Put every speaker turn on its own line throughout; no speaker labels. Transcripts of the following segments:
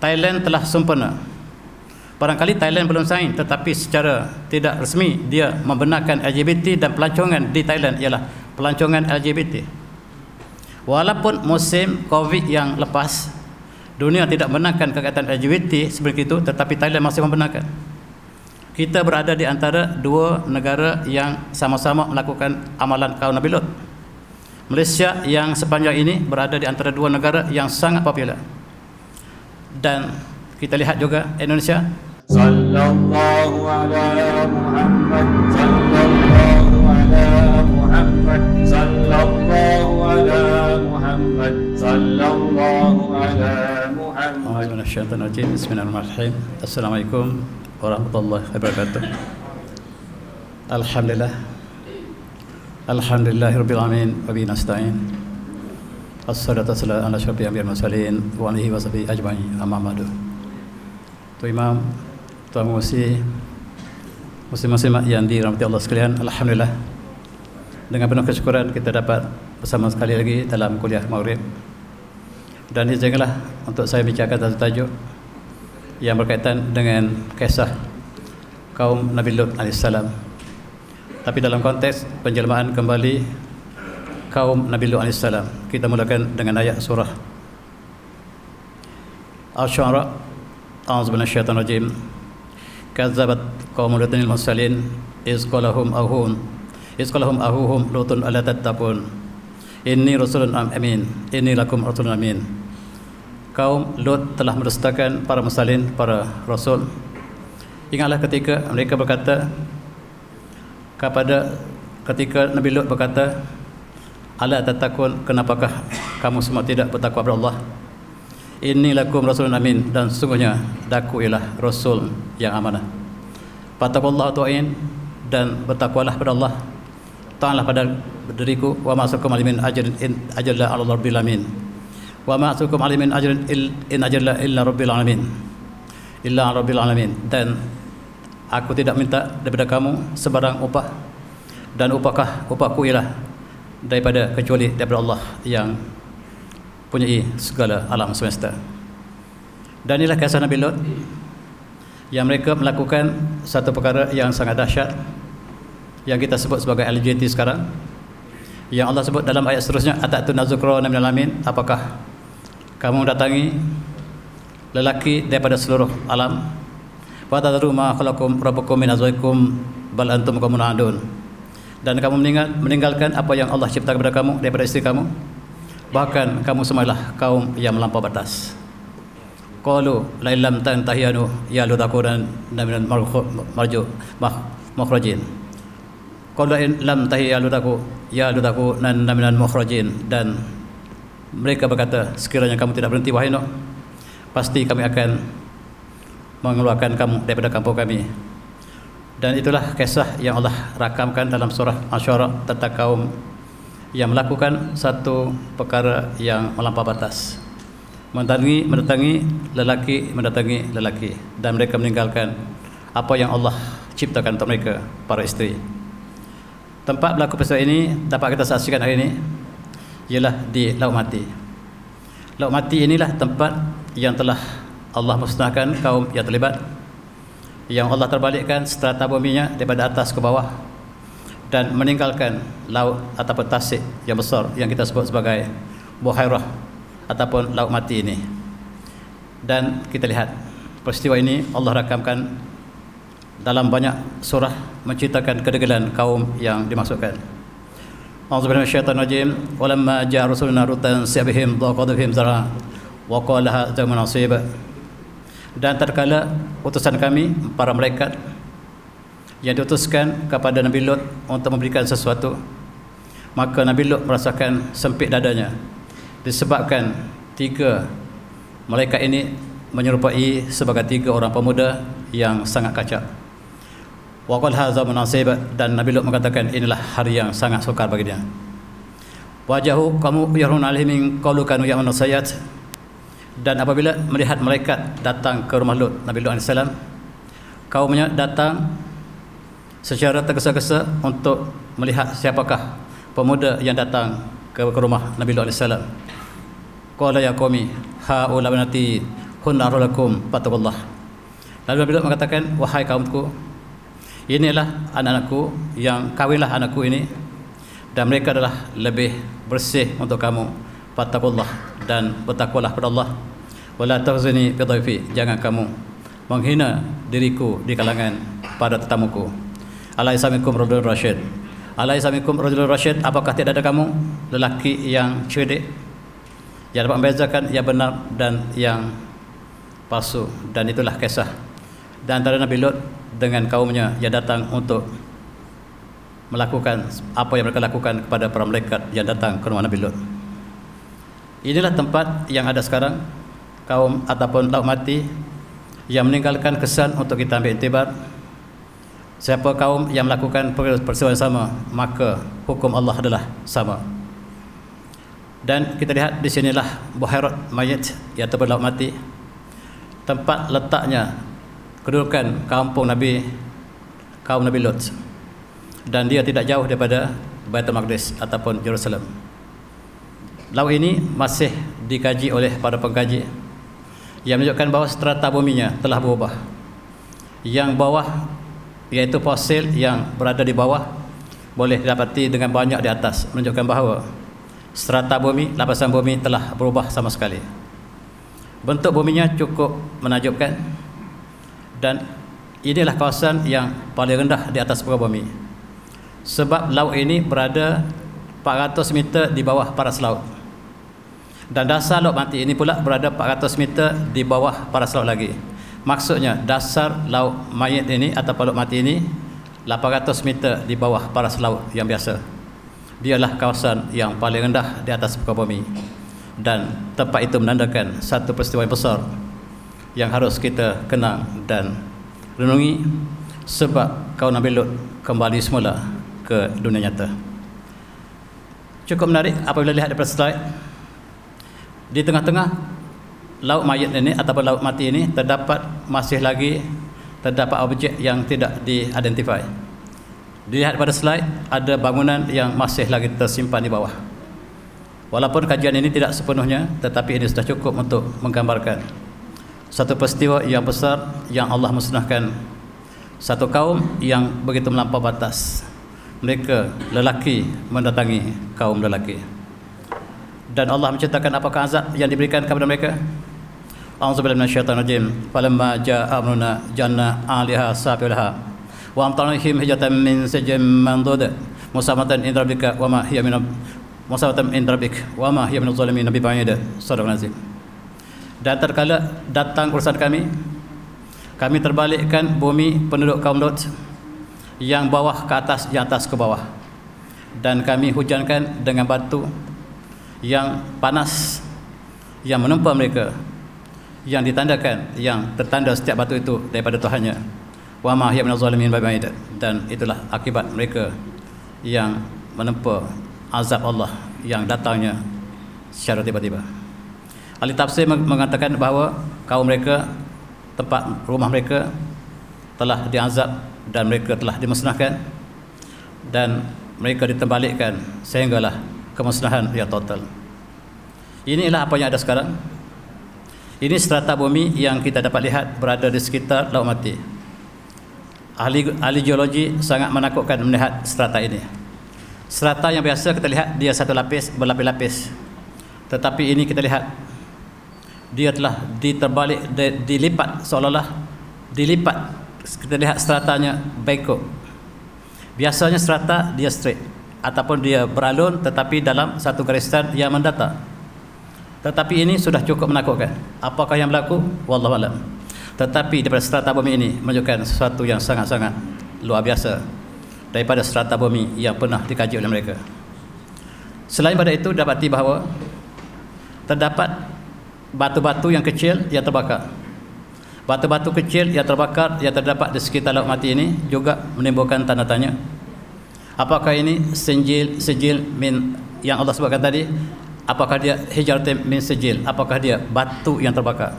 Thailand telah sempurna. Barangkali Thailand belum sign, tetapi secara tidak resmi dia membenarkan LGBT, dan pelancongan di Thailand ialah pelancongan LGBT. Walaupun musim Covid yang lepas dunia tidak membenarkan kegiatan LGBT seperti itu, tetapi Thailand masih membenarkan. Kita berada di antara dua negara yang sama-sama melakukan amalan kaum Nabi Lut. Malaysia yang sepanjang ini berada di antara dua negara yang sangat popular. Dan kita lihat juga Indonesia. Sallallahu ala Muhammad, sallallahu ala Muhammad, sallallahu ala Muhammad, sallallahu ala Muhammad. Bismillahirrahmanirrahim. Assalamualaikum warahmatullahi wabarakatuh. Alhamdulillah. Alhamdulillahirabbil alamin wa bihi nasta'in. Assalatu wassalamu ala asyrafil anbiya'i wal mursalin wa alihi washabihi ajma'in. Amma ba'du. Tuan Imam, Tuan muslim-muslimat yang dirahmati Allah sekalian, alhamdulillah dengan penuh kesyukuran kita dapat bersama sekali lagi dalam kuliah Maghrib. Dan izinkanlah untuk saya bicarakan satu tajuk yang berkaitan dengan kisah kaum Nabi Lut alaihissalam. Tapi dalam konteks penjelmaan kembali kaum Nabi Lut alaihissalam. Kita mulakan dengan ayat surah Asy-Syu'ara. A'udzubillahi minasyaitonir rajim. Kazzabat qaumul lutin al-mursalin iz qalahum ahuhum lutun alla tattaqun inni rasulun amin inni lakum rasulun amin. Kaum Lut telah mendustakan para mursalin, para rasul. Ingatlah ketika mereka berkata ketika Nabi Lut berkata, ala tattaqun, kenapakah kamu semua tidak bertakwa kepada Allah? Inni lakum rasulun amin, dan sesungguhnya daku ialah rasul yang amanah. Fattaqullaha tu'in, dan bertakwalah pada Allah, taatlah pada diriku. Wa ma'asukum alimin ajrin in ajalla 'ala rabbil alamin. Wa ma'asukum alimin ajrin in ajalla illa rabbil alamin. Illa rabbil alamin. Dan aku tidak minta daripada kamu sebarang upah, dan upahku ialah kecuali daripada Allah yang punyai segala alam semesta. Dan inilah kisah Nabi Lut yang mereka melakukan satu perkara yang sangat dahsyat yang kita sebut sebagai LGBT sekarang, yang Allah sebut dalam ayat seterusnya, atatuna zukrana minal alamin, apakah kamu datangi lelaki daripada seluruh alam? Wa tadru ma khalaqakum rabbukum min azwajikum bal antum qaumun adun, dan kamu meninggalkan apa yang Allah ciptakan kepada kamu daripada istri kamu, bahkan kamu semualah kaum yang melampau batas. Qalu la illam tantahiyanu ya lutakunan minal mukhrajin. Qalu in lam tahiya lutakunan minal mukhrajin, dan mereka berkata, sekiranya kamu tidak berhenti wahai Nuh, pasti kami akan mengeluarkan kamu daripada kampung kami. Dan itulah kisah yang Allah rakamkan dalam surah Asy-Syu'ara tentang kaum yang melakukan satu perkara yang melampau batas, mendatangi lelaki, dan mereka meninggalkan apa yang Allah ciptakan untuk mereka, para isteri. Tempat berlaku peristiwa ini dapat kita saksikan hari ini ialah di Laut Mati. Laut Mati inilah tempat yang telah Allah musnahkan kaum yang terlibat, yang Allah terbalikkan strata buminya daripada atas ke bawah, dan meninggalkan laut ataupun tasik yang besar yang kita sebut sebagai Buhairah ataupun Laut Mati ini. Dan kita lihat peristiwa ini Allah rakamkan dalam banyak surah menceritakan kedegilan kaum yang dimaksudkan. A'udzubillahi minasyaitonir rajim. Walamma ja'a rusuluna rutan sibihim dhaqadu bihim zar'a wa qala hadza munasib. Dan tatkala utusan kami, para malaikat yang diutuskan kepada Nabi Lut untuk memberikan sesuatu, maka Nabi Lut merasakan sempit dadanya disebabkan tiga malaikat ini menyerupai sebagai tiga orang pemuda yang sangat kacak. Wa qala hadza munasib, dan Nabi Lut mengatakan inilah hari yang sangat sukar bagi dia. Wajahu kamu yarun alaihim qalu kanu ya'malun sayyi'at, dan apabila melihat malaikat datang ke rumah Lut, Nabi Lut AS, kaumnya datang secara tergesa-gesa untuk melihat siapakah pemuda yang datang ke rumah Nabi Lut AS. Qala ya qaumi haula banati hunna lakum fattaqullah. Lalu Nabi Lut mengatakan, wahai kaumku, inilah anak-anakku, yang kawinlah anakku ini, dan mereka adalah lebih bersih untuk kamu. Fattaqullah, dan bertakwalah kepada Allah. Wala takhzini fi dhaifi, jangan kamu menghina diriku di kalangan pada tetamuku. Alaisa minkum rajulun rasyid, alaisa minkum rajulun rasyid, apakah tidak ada kamu lelaki yang cerdik, yang dapat membezakan yang benar dan yang palsu. Dan itulah kisah dan antara Nabi Lut dengan kaumnya yang datang untuk melakukan apa yang mereka lakukan kepada para malaikat yang datang ke rumah Nabi Lut. Inilah tempat yang ada sekarang, kaum ataupun lauk mati yang meninggalkan kesan untuk kita ambil iktibar. Siapa kaum yang melakukan peristiwa yang sama, maka hukum Allah adalah sama. Dan kita lihat di sinilah Buhairat Mayit, iaitu lauk mati, tempat letaknya kedudukan kaum Nabi Lut, dan dia tidak jauh daripada Baitul Maqdis ataupun Jerusalem. Laut ini masih dikaji oleh para pengkaji yang menunjukkan bahawa strata buminya telah berubah. Yang bawah, iaitu fosil yang berada di bawah, boleh didapati dengan banyak di atas, menunjukkan bahawa strata bumi, lapisan bumi telah berubah sama sekali. Bentuk buminya cukup menakjubkan, dan inilah kawasan yang paling rendah di atas permukaan bumi, sebab laut ini berada 400 meter di bawah paras laut, dan dasar laut mati ini pula berada 400 meter di bawah paras laut lagi. Maksudnya dasar laut mayit ini atau laut mati ini 800 meter di bawah paras laut yang biasa. Dialah kawasan yang paling rendah di atas permukaan bumi, dan tempat itu menandakan satu peristiwa yang besar yang harus kita kenang dan renungi, sebab kaum Nabi Lut kembali semula ke dunia nyata. Cukup menarik apabila lihat daripada slide. Di tengah-tengah laut mayit ini ataupun laut mati ini masih lagi terdapat objek yang tidak diidentify. Dilihat pada slide, ada bangunan yang masih lagi tersimpan di bawah. Walaupun kajian ini tidak sepenuhnya, tetapi ini sudah cukup untuk menggambarkan satu peristiwa yang besar yang Allah musnahkan satu kaum yang begitu melampau batas. Mereka lelaki mendatangi kaum lelaki, dan Allah menceritakan apakah azab yang diberikan kepada mereka. A'udzubillahi minasyaitonir rajim. Falamma jaa'a amruna janna 'aliha safilaha wa amtarnahum hijatan min sijin mandud musamatan inda rabbika wa ma hiya min musamatan inda rabbik wa ma hiya min zalimin bi ba'id. Sadaqallahul azim. Dan terkala datang urusan kami terbalikkan bumi penduduk kaum Lut, yang bawah ke atas, yang atas ke bawah, dan kami hujankan dengan batu yang panas yang menimpa mereka, yang ditandakan, yang tertanda setiap batu itu daripada Tuhannya. Wa ma hiya minaz zalimin bi ba'id. Dan itulah akibat mereka yang menempa azab Allah yang datangnya secara tiba-tiba. Ahli tafsir mengatakan bahawa kaum mereka, tempat rumah mereka telah diazab dan mereka telah dimusnahkan, dan mereka ditembalikkan sehinggalah kemusnahan yang total. Inilah apa yang ada sekarang. Ini strata bumi yang kita dapat lihat berada di sekitar laut mati. Ahli geologi sangat menakutkan melihat strata ini. Strata yang biasa kita lihat dia satu lapis, berlapis-lapis, tetapi ini kita lihat dia telah dilipat, seolah-olah dilipat. Kita lihat stratanya bengkok. Biasanya strata dia straight ataupun dia beralun, tetapi dalam satu garisan yang mendatar. Tetapi ini sudah cukup menakutkan. Apakah yang berlaku? Wallahu a'lam. Tetapi daripada strata bumi ini menunjukkan sesuatu yang sangat-sangat luar biasa daripada strata bumi yang pernah dikaji oleh mereka. Selain pada itu, dapati bahawa terdapat batu-batu yang kecil yang terbakar. Batu-batu kecil yang terbakar yang terdapat di sekitar laut mati ini juga menimbulkan tanda tanya. Apakah ini sijil min yang Allah sebutkan tadi? Apakah dia hijaratun min sijil? Apakah dia batu yang terbakar?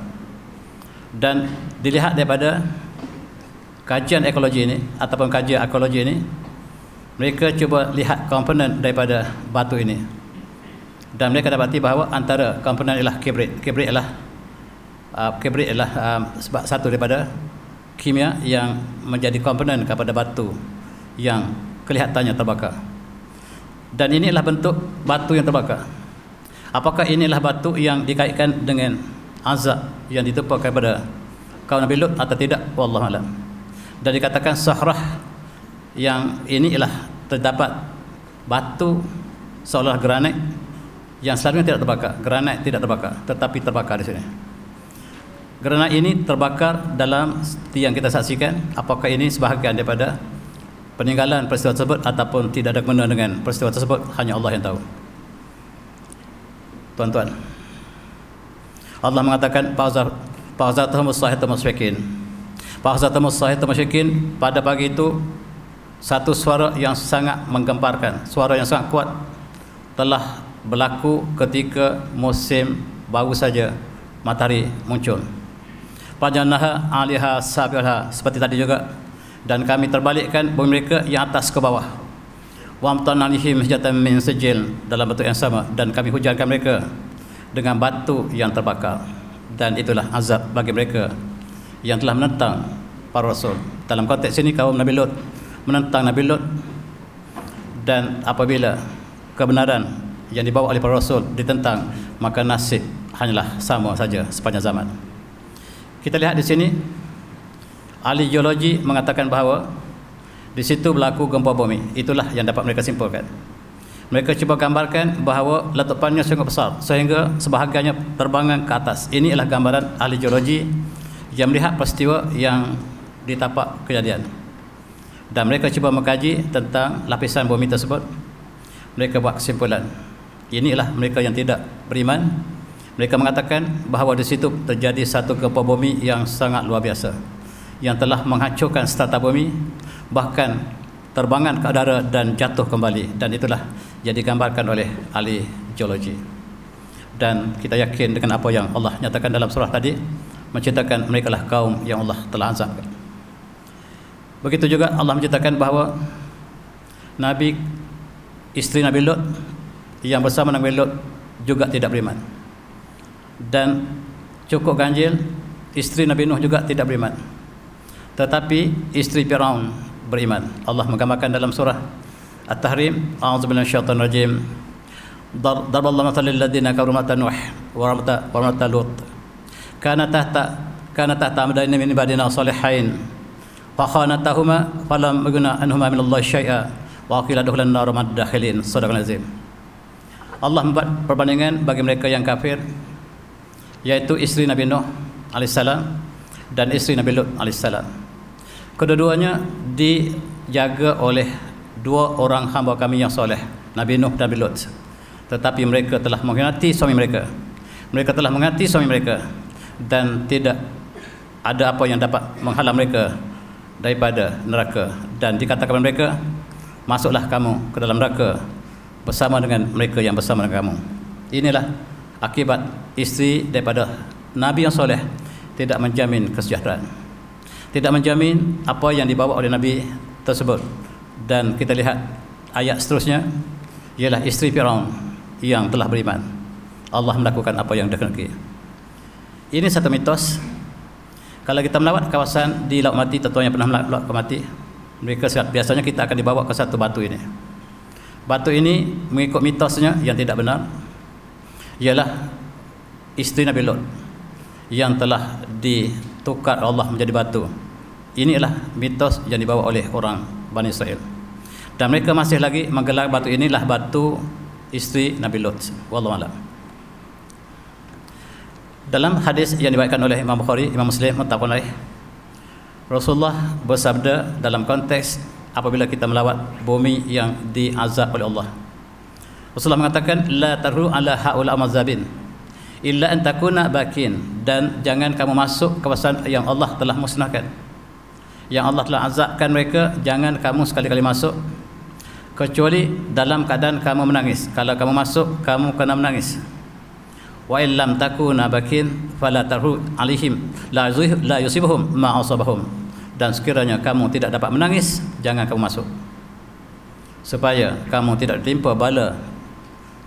Dan dilihat daripada kajian ekologi ini ataupun kajian arkeologi ini, mereka cuba lihat komponen daripada batu ini, dan mereka dapati bahawa antara komponen ialah kibrit. Kibrit ialah kibrit adalah sebab satu daripada kimia yang menjadi komponen kepada batu yang kelihatannya terbakar. Dan inilah bentuk batu yang terbakar. Apakah inilah batu yang dikaitkan dengan azab yang ditimpa kepada kaum Nabi Lut atau tidak? Wallahu alam. Dan dikatakan sahrah yang ini ialah terdapat batu seolah granit yang selalunya tidak terbakar. Granit tidak terbakar, tetapi terbakar di sini. Granit ini terbakar dalam yang kita saksikan. Apakah ini sebahagian daripada peninggalan peristiwa tersebut ataupun tidak ada kena dengan peristiwa tersebut, hanya Allah yang tahu. Tuan-tuan, Allah mengatakan fa'azatuhum as-sahihatul musyrikin. Fa'azatuhum as-sahihatul musyrikin, pada pagi itu satu suara yang sangat menggemparkan, suara yang sangat kuat telah berlaku ketika musim baru saja matahari muncul. Fajanaha 'aliha sabiha, seperti tadi juga, dan kami terbalikkan bumi mereka yang atas ke bawah. Wa amtarna 'alaihim hijatan min sijil, dalam bentuk yang sama, dan kami hujankan mereka dengan batu yang terbakar. Dan itulah azab bagi mereka yang telah menentang para rasul. Dalam konteks ini kaum Nabi Lut menentang Nabi Lut, dan apabila kebenaran yang dibawa oleh para rasul ditentang, maka nasib hanyalah sama saja sepanjang zaman. Kita lihat di sini, ahli geologi mengatakan bahawa di situ berlaku gempa bumi. Itulah yang dapat mereka simpulkan. Mereka cuba gambarkan bahawa letupannya sangat besar sehingga sebahagiannya terbangan ke atas. Ini adalah gambaran ahli geologi yang melihat peristiwa yang ditapak kejadian. Dan mereka cuba mengkaji tentang lapisan bumi tersebut. Mereka buat kesimpulan. Inilah mereka yang tidak beriman. Mereka mengatakan bahawa di situ terjadi satu gempa bumi yang sangat luar biasa, yang telah menghancurkan strata bumi, bahkan terbangan ke udara dan jatuh kembali. Dan itulah yang digambarkan oleh ahli geologi. Dan kita yakin dengan apa yang Allah nyatakan dalam surah tadi, menceritakan mereka lah kaum yang Allah telah azabkan. Begitu juga Allah menceritakan bahawa isteri Nabi Lut yang bersama Nabi Lut juga tidak beriman. Dan cukup ganjil, isteri Nabi Nuh juga tidak beriman. Tetapi isteri Firaun beriman. Allah menggambarkan dalam surah At-Tahrim, a'udzubillahi minasyaitonir rajim. Daraballahu mathalan lil ladzina kafaru Nuh wa imra'ata Lut. Kana tahta amdaini min ibadina salihin. Fa khanatahuma falam yughna anhuma min Allah syai'a wa qila dukhulun nar mad-dakhilin. Shadaqal azim. Allah membuat perbandingan bagi mereka yang kafir, yaitu isteri Nabi Nuh alaihissalam dan isteri Nabi Lut alaihissalam. Kedua-duanya dijaga oleh dua orang hamba kami yang soleh, Nabi Nuh dan Nabi Lut. Tetapi mereka telah mengkhianati suami mereka. Mereka telah mengkhianati suami mereka, dan tidak ada apa yang dapat menghalang mereka daripada neraka. Dan dikatakan kepada mereka, masuklah kamu ke dalam neraka bersama dengan mereka yang bersama dengan kamu. Inilah akibat isteri daripada Nabi yang soleh tidak menjamin kesejahteraan, tidak menjamin apa yang dibawa oleh Nabi tersebut. Dan kita lihat ayat seterusnya, ialah isteri Firaun yang telah beriman. Allah melakukan apa yang dikehendaki. Ini satu mitos. Kalau kita melawat kawasan di Laut Mati, tentunya pernah melawat ke Mati, mereka biasanya kita akan dibawa ke satu batu ini. Batu ini mengikut mitosnya yang tidak benar, ialah isteri Nabi Lut yang telah ditukar Allah menjadi batu. Ini adalah mitos yang dibawa oleh orang Bani Israel, dan mereka masih lagi menggelar batu inilah batu isteri Nabi Lut. Wallahu a'lam. Dalam hadis yang diriwayatkan oleh Imam Bukhari, Imam Muslim, muttafaqun alaih, Rasulullah bersabda dalam konteks apabila kita melawat bumi yang diazab oleh Allah. Rasulullah mengatakan, la tarru ala haula mazabin illa an takuna bakin, dan jangan kamu masuk kawasan yang Allah telah musnahkan, yang Allah telah azabkan mereka, jangan kamu sekali-kali masuk kecuali dalam keadaan kamu menangis. Kalau kamu masuk, kamu kena menangis. Wa illam takuna bakin fala tarhu alaihim la yusibuhum ma asabahum, dan sekiranya kamu tidak dapat menangis, jangan kamu masuk, supaya kamu tidak ditimpa bala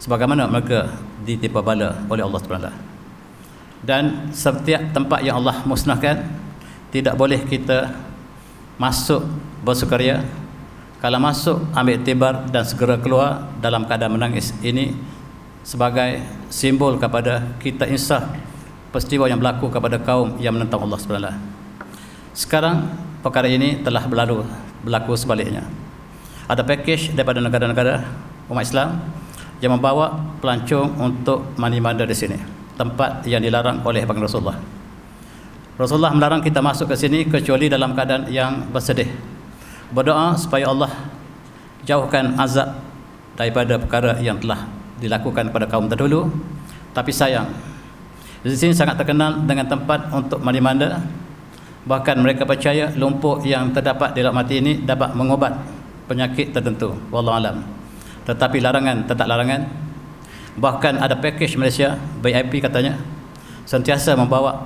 sebagaimana mereka ditimpa bala oleh Allah Subhanahu. Dan setiap tempat yang Allah musnahkan, tidak boleh kita masuk bersukaria. Kalau masuk, ambil iktibar dan segera keluar dalam keadaan menangis. Ini sebagai simbol kepada kita insaf peristiwa yang berlaku kepada kaum yang menentang Allah SWT. Sekarang perkara ini telah berlaku sebaliknya. Ada package daripada negara-negara umat Islam yang membawa pelancong untuk mandi-manda di sini, tempat yang dilarang oleh baginda Rasulullah. Rasulullah melarang kita masuk ke sini kecuali dalam keadaan yang bersedih, berdoa supaya Allah jauhkan azab daripada perkara yang telah dilakukan kepada kaum terdahulu. Tapi sayang, di sini sangat terkenal dengan tempat untuk mandi-manda. Bahkan mereka percaya lumpur yang terdapat di laut mati ini dapat mengobat penyakit tertentu, wallahu alam. Tetapi larangan tetap larangan. Bahkan ada package Malaysia VIP katanya sentiasa membawa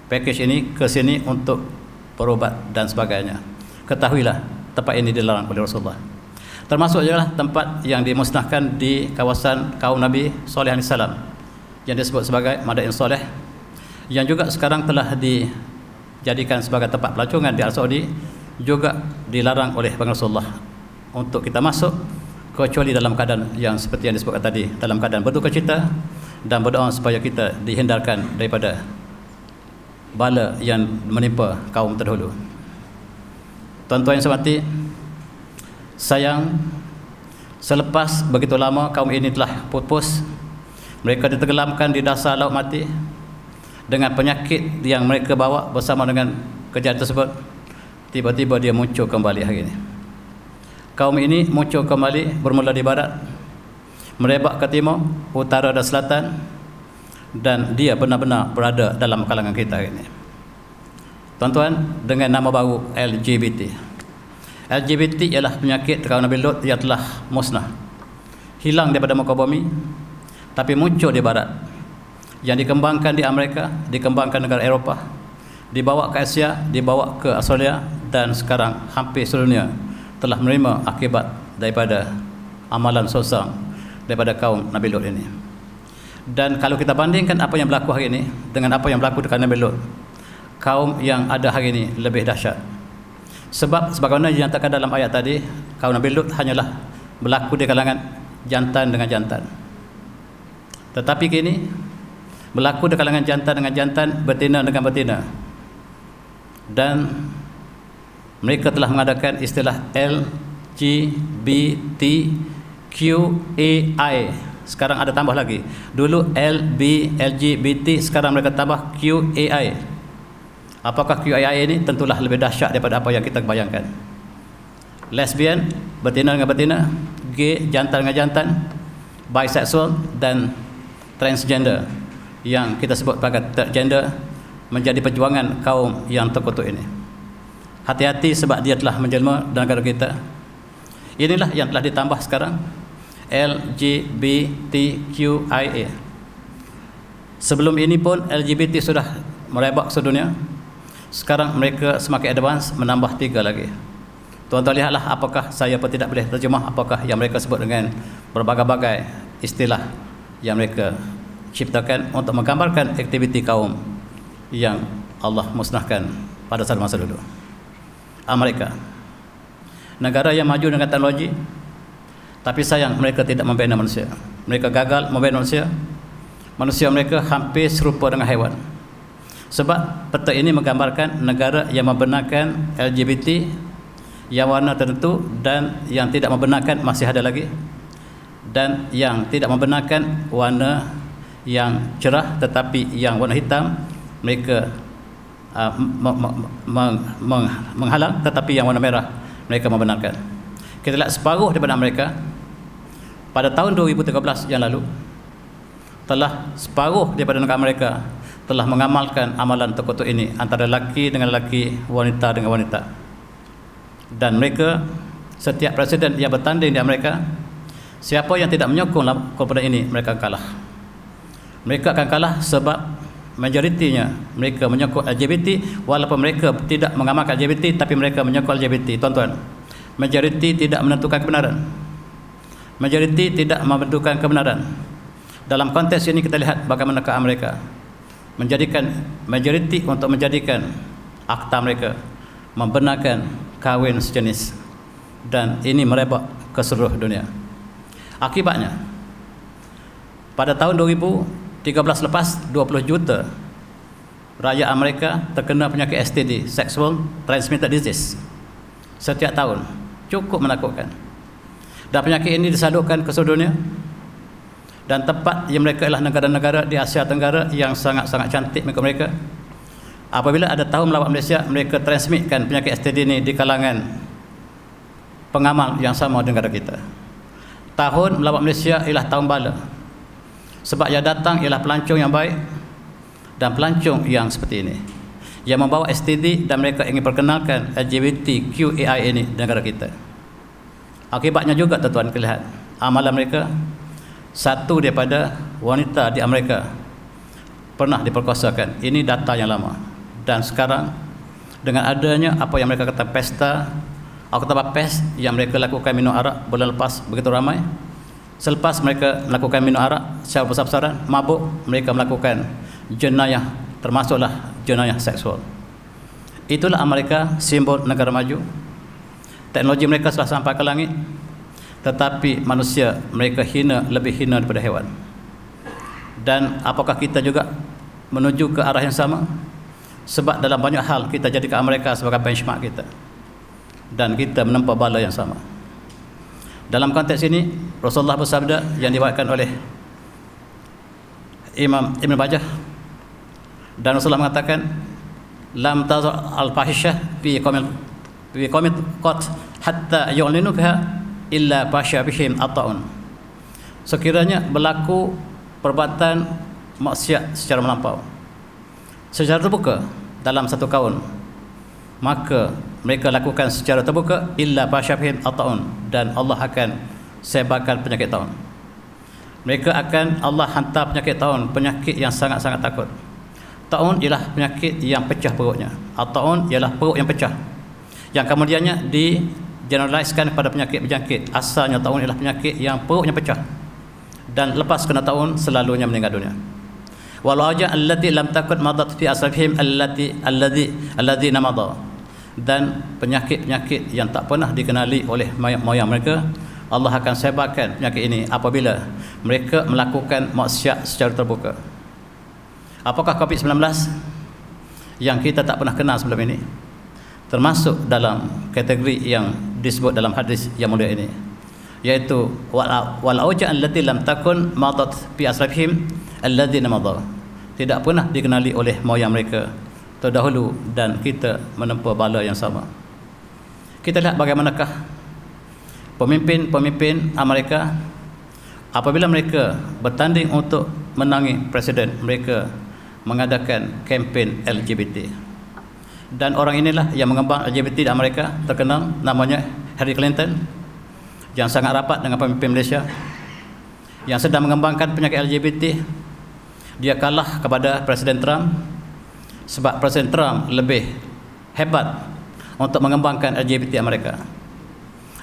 package ini ke sini untuk berobat dan sebagainya. Ketahuilah, tempat ini dilarang oleh Rasulullah. Termasuk juga tempat yang dimusnahkan di kawasan kaum Nabi Saleh alaihi salam yang disebut sebagai Madain Saleh, yang juga sekarang telah dijadikan sebagai tempat pelancongan di Arab Saudi, juga dilarang oleh baginda Rasulullah untuk kita masuk kecuali dalam keadaan yang seperti yang disebutkan tadi, dalam keadaan berduka cita dan berdoa supaya kita dihindarkan daripada bala yang menimpa kaum terdahulu. Tuan-tuan yang saya hormati, sayang, selepas begitu lama kaum ini telah pupus, mereka ditenggelamkan di dasar laut mati dengan penyakit yang mereka bawa bersama dengan kejadian tersebut. Tiba-tiba dia muncul kembali hari ini. Kaum ini muncul kembali bermula di barat, merebak ke timur, utara dan selatan, dan dia benar-benar berada dalam kalangan kita hari ini. Tuan-tuan, dengan nama baru LGBT. LGBT ialah penyakit kaum Nabi Lut yang telah musnah, hilang daripada muka bumi, tapi muncul di barat, yang dikembangkan di Amerika, dikembangkan negara Eropah, dibawa ke Asia, dibawa ke Australia, dan sekarang hampir seluruh dunia telah menerima akibat daripada amalan sosang daripada kaum Nabi Lut ini. Dan kalau kita bandingkan apa yang berlaku hari ini dengan apa yang berlaku dekat Nabi Lut, kaum yang ada hari ini lebih dahsyat. Sebab sebagaimana dinyatakan dalam ayat tadi, kaum Nabi Lut hanyalah berlaku di kalangan jantan dengan jantan. Tetapi kini berlaku di kalangan jantan dengan jantan, betina dengan betina. Dan mereka telah mengadakan istilah LGBTQAI. Sekarang ada tambah lagi. Dulu LGBT, sekarang mereka tambah QAI. Apakah QAI ini? Tentulah lebih dahsyat daripada apa yang kita bayangkan. Lesbian, betina dengan betina, gay, jantan dengan jantan, bisexual, dan transgender, yang kita sebut sebagai third gender, menjadi perjuangan kaum yang terkutuk ini. Hati-hati sebab dia telah menjelma dalam negara kita. Inilah yang telah ditambah sekarang, LGBTQIA. Sebelum ini pun LGBT sudah merebak sedunia. Sekarang mereka semakin advance, menambah 3 lagi. Tuan-tuan lihatlah apakah saya pun tidak boleh terjemah apakah yang mereka sebut dengan berbagai-bagai istilah yang mereka ciptakan untuk menggambarkan aktiviti kaum yang Allah musnahkan pada saat masa dulu. Amerika, negara yang maju dengan teknologi, tapi sayang mereka tidak membina manusia. Mereka gagal membina manusia. Manusia mereka hampir serupa dengan haiwan. Sebab peta ini menggambarkan negara yang membenarkan LGBT yang warna tertentu, dan yang tidak membenarkan masih ada lagi, dan yang tidak membenarkan warna yang cerah tetapi yang warna hitam mereka menghalang, tetapi yang warna merah mereka membenarkan. Kita lihat separuh daripada mereka pada tahun 2013 yang lalu, telah separuh daripada negara mereka telah mengamalkan amalan terkutuk ini antara lelaki dengan lelaki, wanita dengan wanita. Dan mereka, setiap presiden yang bertanding di Amerika, siapa yang tidak menyokong kepada ini, mereka kalah. Mereka akan kalah sebab majoritinya mereka menyokong LGBT, walaupun mereka tidak mengamalkan LGBT, tapi mereka menyokong LGBT. Tuan-tuan, majoriti tidak menentukan kebenaran. Majoriti tidak menentukan kebenaran. Dalam konteks ini kita lihat bagaimana ke Amerika. menjadikan majoriti untuk menjadikan akta mereka membenarkan kahwin sejenis, dan ini merebak ke seluruh dunia. Akibatnya pada tahun 2013 lepas 20 juta rakyat Amerika terkena penyakit STD, Sexual Transmitted Disease, setiap tahun. Cukup menakutkan. Dan penyakit ini disalurkan ke seluruh dunia, dan tempat yang mereka ialah negara-negara di Asia Tenggara yang sangat-sangat cantik mengikut mereka. Apabila ada tahun melawat Malaysia, mereka transmitkan penyakit STD ini di kalangan pengamal yang sama dengan negara kita. Tahun melawat Malaysia ialah tahun bala, sebab yang datang ialah pelancong yang baik dan pelancong yang seperti ini, yang membawa STD, dan mereka ingin perkenalkan LGBTQAI ini di negara kita. Akibatnya juga tuan-tuan kelihat amalan mereka. Satu daripada wanita di Amerika pernah diperkosakan. Ini data yang lama. Dan sekarang dengan adanya apa yang mereka kata pesta Oktoberfest yang mereka lakukan minum arak bulan lepas begitu ramai. Selepas mereka melakukan minum arak secara besar-besaran, mabuk, mereka melakukan jenayah, termasuklah jenayah seksual. Itulah Amerika, simbol negara maju. Teknologi mereka sudah sampai ke langit, tetapi manusia mereka hina, lebih hina daripada hewan. Dan apakah kita juga menuju ke arah yang sama? Sebab dalam banyak hal kita jadikan Amerika sebagai benchmark kita, dan kita menempa bala yang sama. Dalam konteks ini Rasulullah bersabda yang diwakilkan oleh Imam Ibn Majah, dan Rasulullah mengatakan, lam tazal al-fahisyah fi qawmin qat hatta yu'linu biha illa fasha bihim at-ta'un. Sekiranya berlaku perbuatan maksiat secara melampau, secara terbuka dalam satu kaum, maka mereka lakukan secara terbuka illa fasha bihim at-ta'un, dan Allah akan sebarkan penyakit taun. Mereka akan Allah hantar penyakit taun, penyakit yang sangat-sangat takut. Taun ialah penyakit yang pecah perutnya. At-ta'un ialah perut yang pecah, yang kemudiannya di-generalisekan pada penyakit berjangkit. Asalnya taun ialah penyakit yang perutnya pecah, dan lepas kena taun selalunya meninggal dunia. Walau aja allati lam takut madat fi asabihim alladhi namada. Dan penyakit-penyakit yang tak pernah dikenali oleh moyang mereka, Allah akan sebarkan penyakit ini apabila mereka melakukan maksiat secara terbuka. Apakah COVID-19 yang kita tak pernah kenal sebelum ini termasuk dalam kategori yang disebut dalam hadis yang mulia ini, yaitu wal auja allati lam takun madat fi asrafihim alladzina madha. Tidak pernah dikenali oleh moyang mereka terdahulu, dan kita menempa bala yang sama. Kita lihat bagaimanakah pemimpin-pemimpin Amerika apabila mereka bertanding untuk menangi presiden, mereka mengadakan kempen LGBT. Dan orang inilah yang mengembang LGBT di Amerika, terkenal, namanya Hillary Clinton, yang sangat rapat dengan pemimpin Malaysia, yang sedang mengembangkan penyakit LGBT. Dia kalah kepada Presiden Trump, sebab Presiden Trump lebih hebat untuk mengembangkan LGBT Amerika,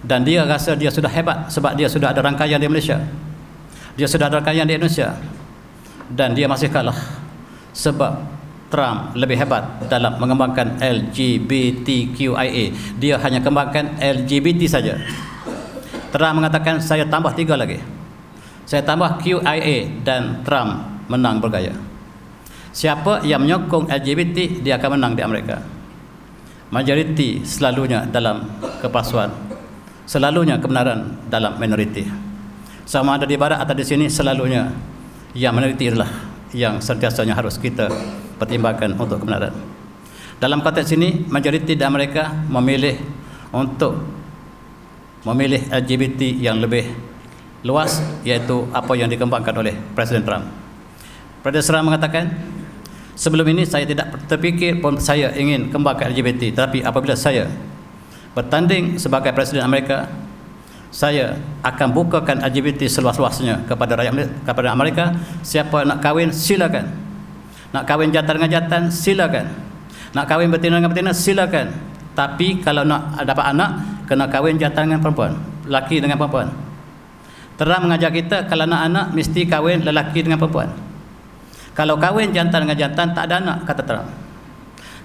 dan dia rasa dia sudah hebat sebab dia sudah ada rangkaian di Malaysia, dia sudah ada rangkaian di Indonesia, dan dia masih kalah sebab Trump lebih hebat dalam mengembangkan LGBTQIA. Dia hanya kembangkan LGBT saja. Trump mengatakan saya tambah 3 lagi, saya tambah QIA, dan Trump menang bergaya. Siapa yang menyokong LGBT, dia akan menang di Amerika. Majoriti selalunya dalam kepalsuan, selalunya kebenaran dalam minoriti. Sama ada di barat atau di sini, selalunya yang minoriti adalah yang sentiasanya harus kita pertimbangkan untuk kebenaran. Dalam konteks ini, majoriti di Amerika memilih untuk memilih LGBT yang lebih luas, iaitu apa yang dikembangkan oleh Presiden Trump. Presiden Trump mengatakan, sebelum ini saya tidak terfikir pun saya ingin kembangkan LGBT, tapi apabila saya bertanding sebagai Presiden Amerika, saya akan bukakan LGBT seluas-luasnya kepada rakyat, kepada Amerika. Siapa nak kahwin silakan, nak kahwin jantan dengan jantan silakan, nak kahwin betina dengan betina silakan, tapi kalau nak dapat anak kena kahwin jantan dengan perempuan, lelaki dengan perempuan. Trump mengajar kita kalau nak anak mesti kahwin lelaki dengan perempuan. Kalau kahwin jantan dengan jantan tak ada anak, kata Trump.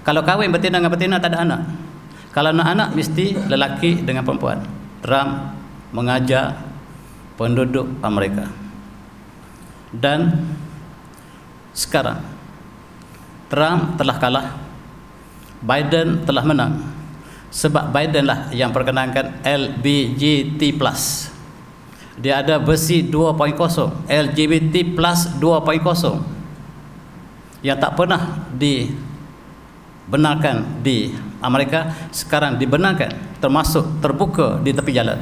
Kalau kahwin betina dengan betina tak ada anak. Kalau nak anak mesti lelaki dengan perempuan. Trump mengajar penduduk Amerika. Dan sekarang Trump telah kalah, Biden telah menang. Sebab Biden lah yang perkenankan LGBT+. Dia ada versi 2.0, LGBT plus 2.0, yang tak pernah dibenarkan di Amerika, sekarang dibenarkan, termasuk terbuka di tepi jalan.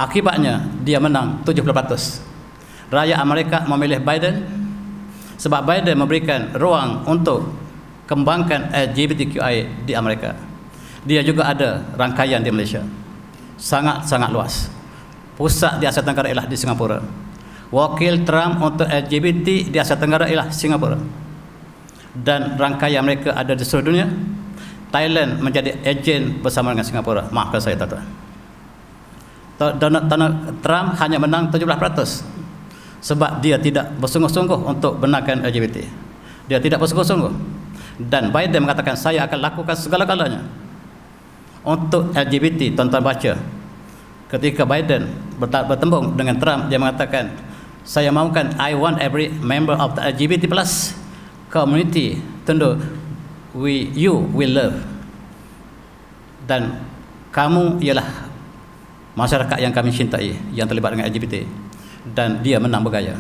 Akibatnya dia menang 70%. Rakyat Amerika memilih Biden sebab Biden memberikan ruang untuk kembangkan LGBTQI di Amerika. Dia juga ada rangkaian di Malaysia, sangat-sangat luas. Pusat di Asia Tenggara ialah di Singapura. Wakil Trump untuk LGBT di Asia Tenggara ialah Singapura. Dan rangkaian mereka ada di seluruh dunia. Thailand menjadi ejen bersama dengan Singapura. Maafkan saya, tuan-tuan. Donald Trump hanya menang 17% sebab dia tidak bersungguh-sungguh untuk benarkan LGBT. Dia tidak bersungguh-sungguh. Dan Biden mengatakan, saya akan lakukan segala-galanya untuk LGBT. Tuan-tuan baca, ketika Biden bertembung dengan Trump, dia mengatakan, saya mahukan, I want every member of the LGBT plus community to know you will love. Dan kamu ialah masyarakat yang kami cintai, yang terlibat dengan LGBT. Dan dia menang bergaya.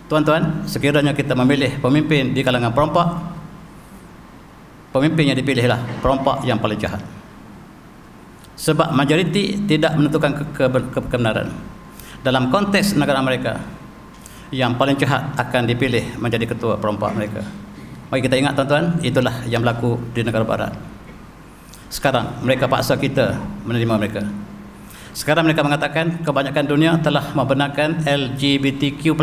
Tuan-tuan, sekiranya kita memilih pemimpin di kalangan perompak, pemimpin yang dipilihlah perompak yang paling jahat. Sebab majoriti tidak menentukan kebenaran. Dalam konteks negara Amerika, yang paling jahat akan dipilih menjadi ketua perompak mereka. Mari kita ingat, tuan-tuan, itulah yang berlaku di negara barat. Sekarang mereka paksa kita menerima mereka. Sekarang mereka mengatakan kebanyakan dunia telah membenarkan LGBTQ+,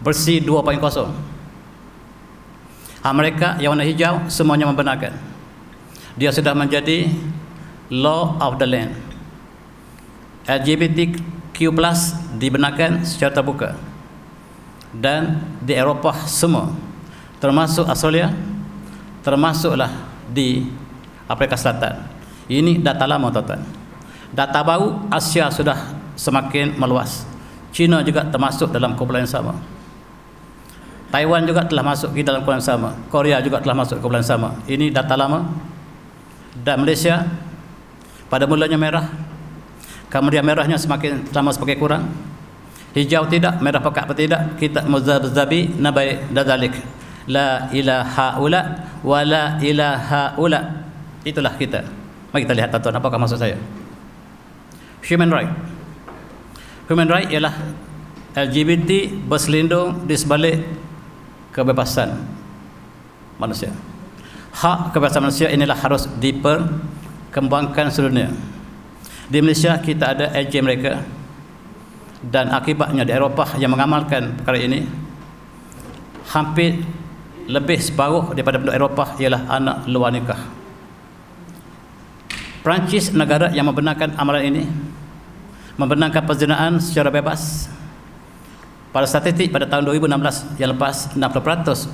versi 2.0. Amerika yang warna hijau semuanya membenarkan. Dia sudah menjadi law of the land. LGBTQ+ dibenarkan secara terbuka. Dan di Eropah semua, termasuk Australia, termasuklah di Afrika Selatan. Ini data lama, tuan-tuan. Data baru, Asia sudah semakin meluas. China juga termasuk dalam kumpulan yang sama. Taiwan juga telah masuk ke dalam kumpulan yang sama. Korea juga telah masuk ke kumpulan yang sama. Ini data lama. Dan Malaysia pada mulanya merah, kemudian merahnya semakin lama semakin kurang. Hijau tidak, merah pekat pun tidak. Kita muzabzabi nabai dadzalik. La ilaha ula wa la ilaha ula. Itulah kita. Mari kita lihat, tuan-tuan, apakah maksud saya? Human right. Human right ialah LGBT berselindung di sebalik kebebasan manusia. Hak kebebasan manusia inilah harus diperkembangkan seluruh dunia. Di Malaysia kita ada ejen mereka, dan akibatnya di Eropah yang mengamalkan perkara ini, hampir lebih separuh daripada penduduk Eropah ialah anak luar nikah. Perancis, negara yang membenarkan amalan ini, membenarkan perzinaan secara bebas. Pada statistik pada tahun 2016 yang lepas, 60%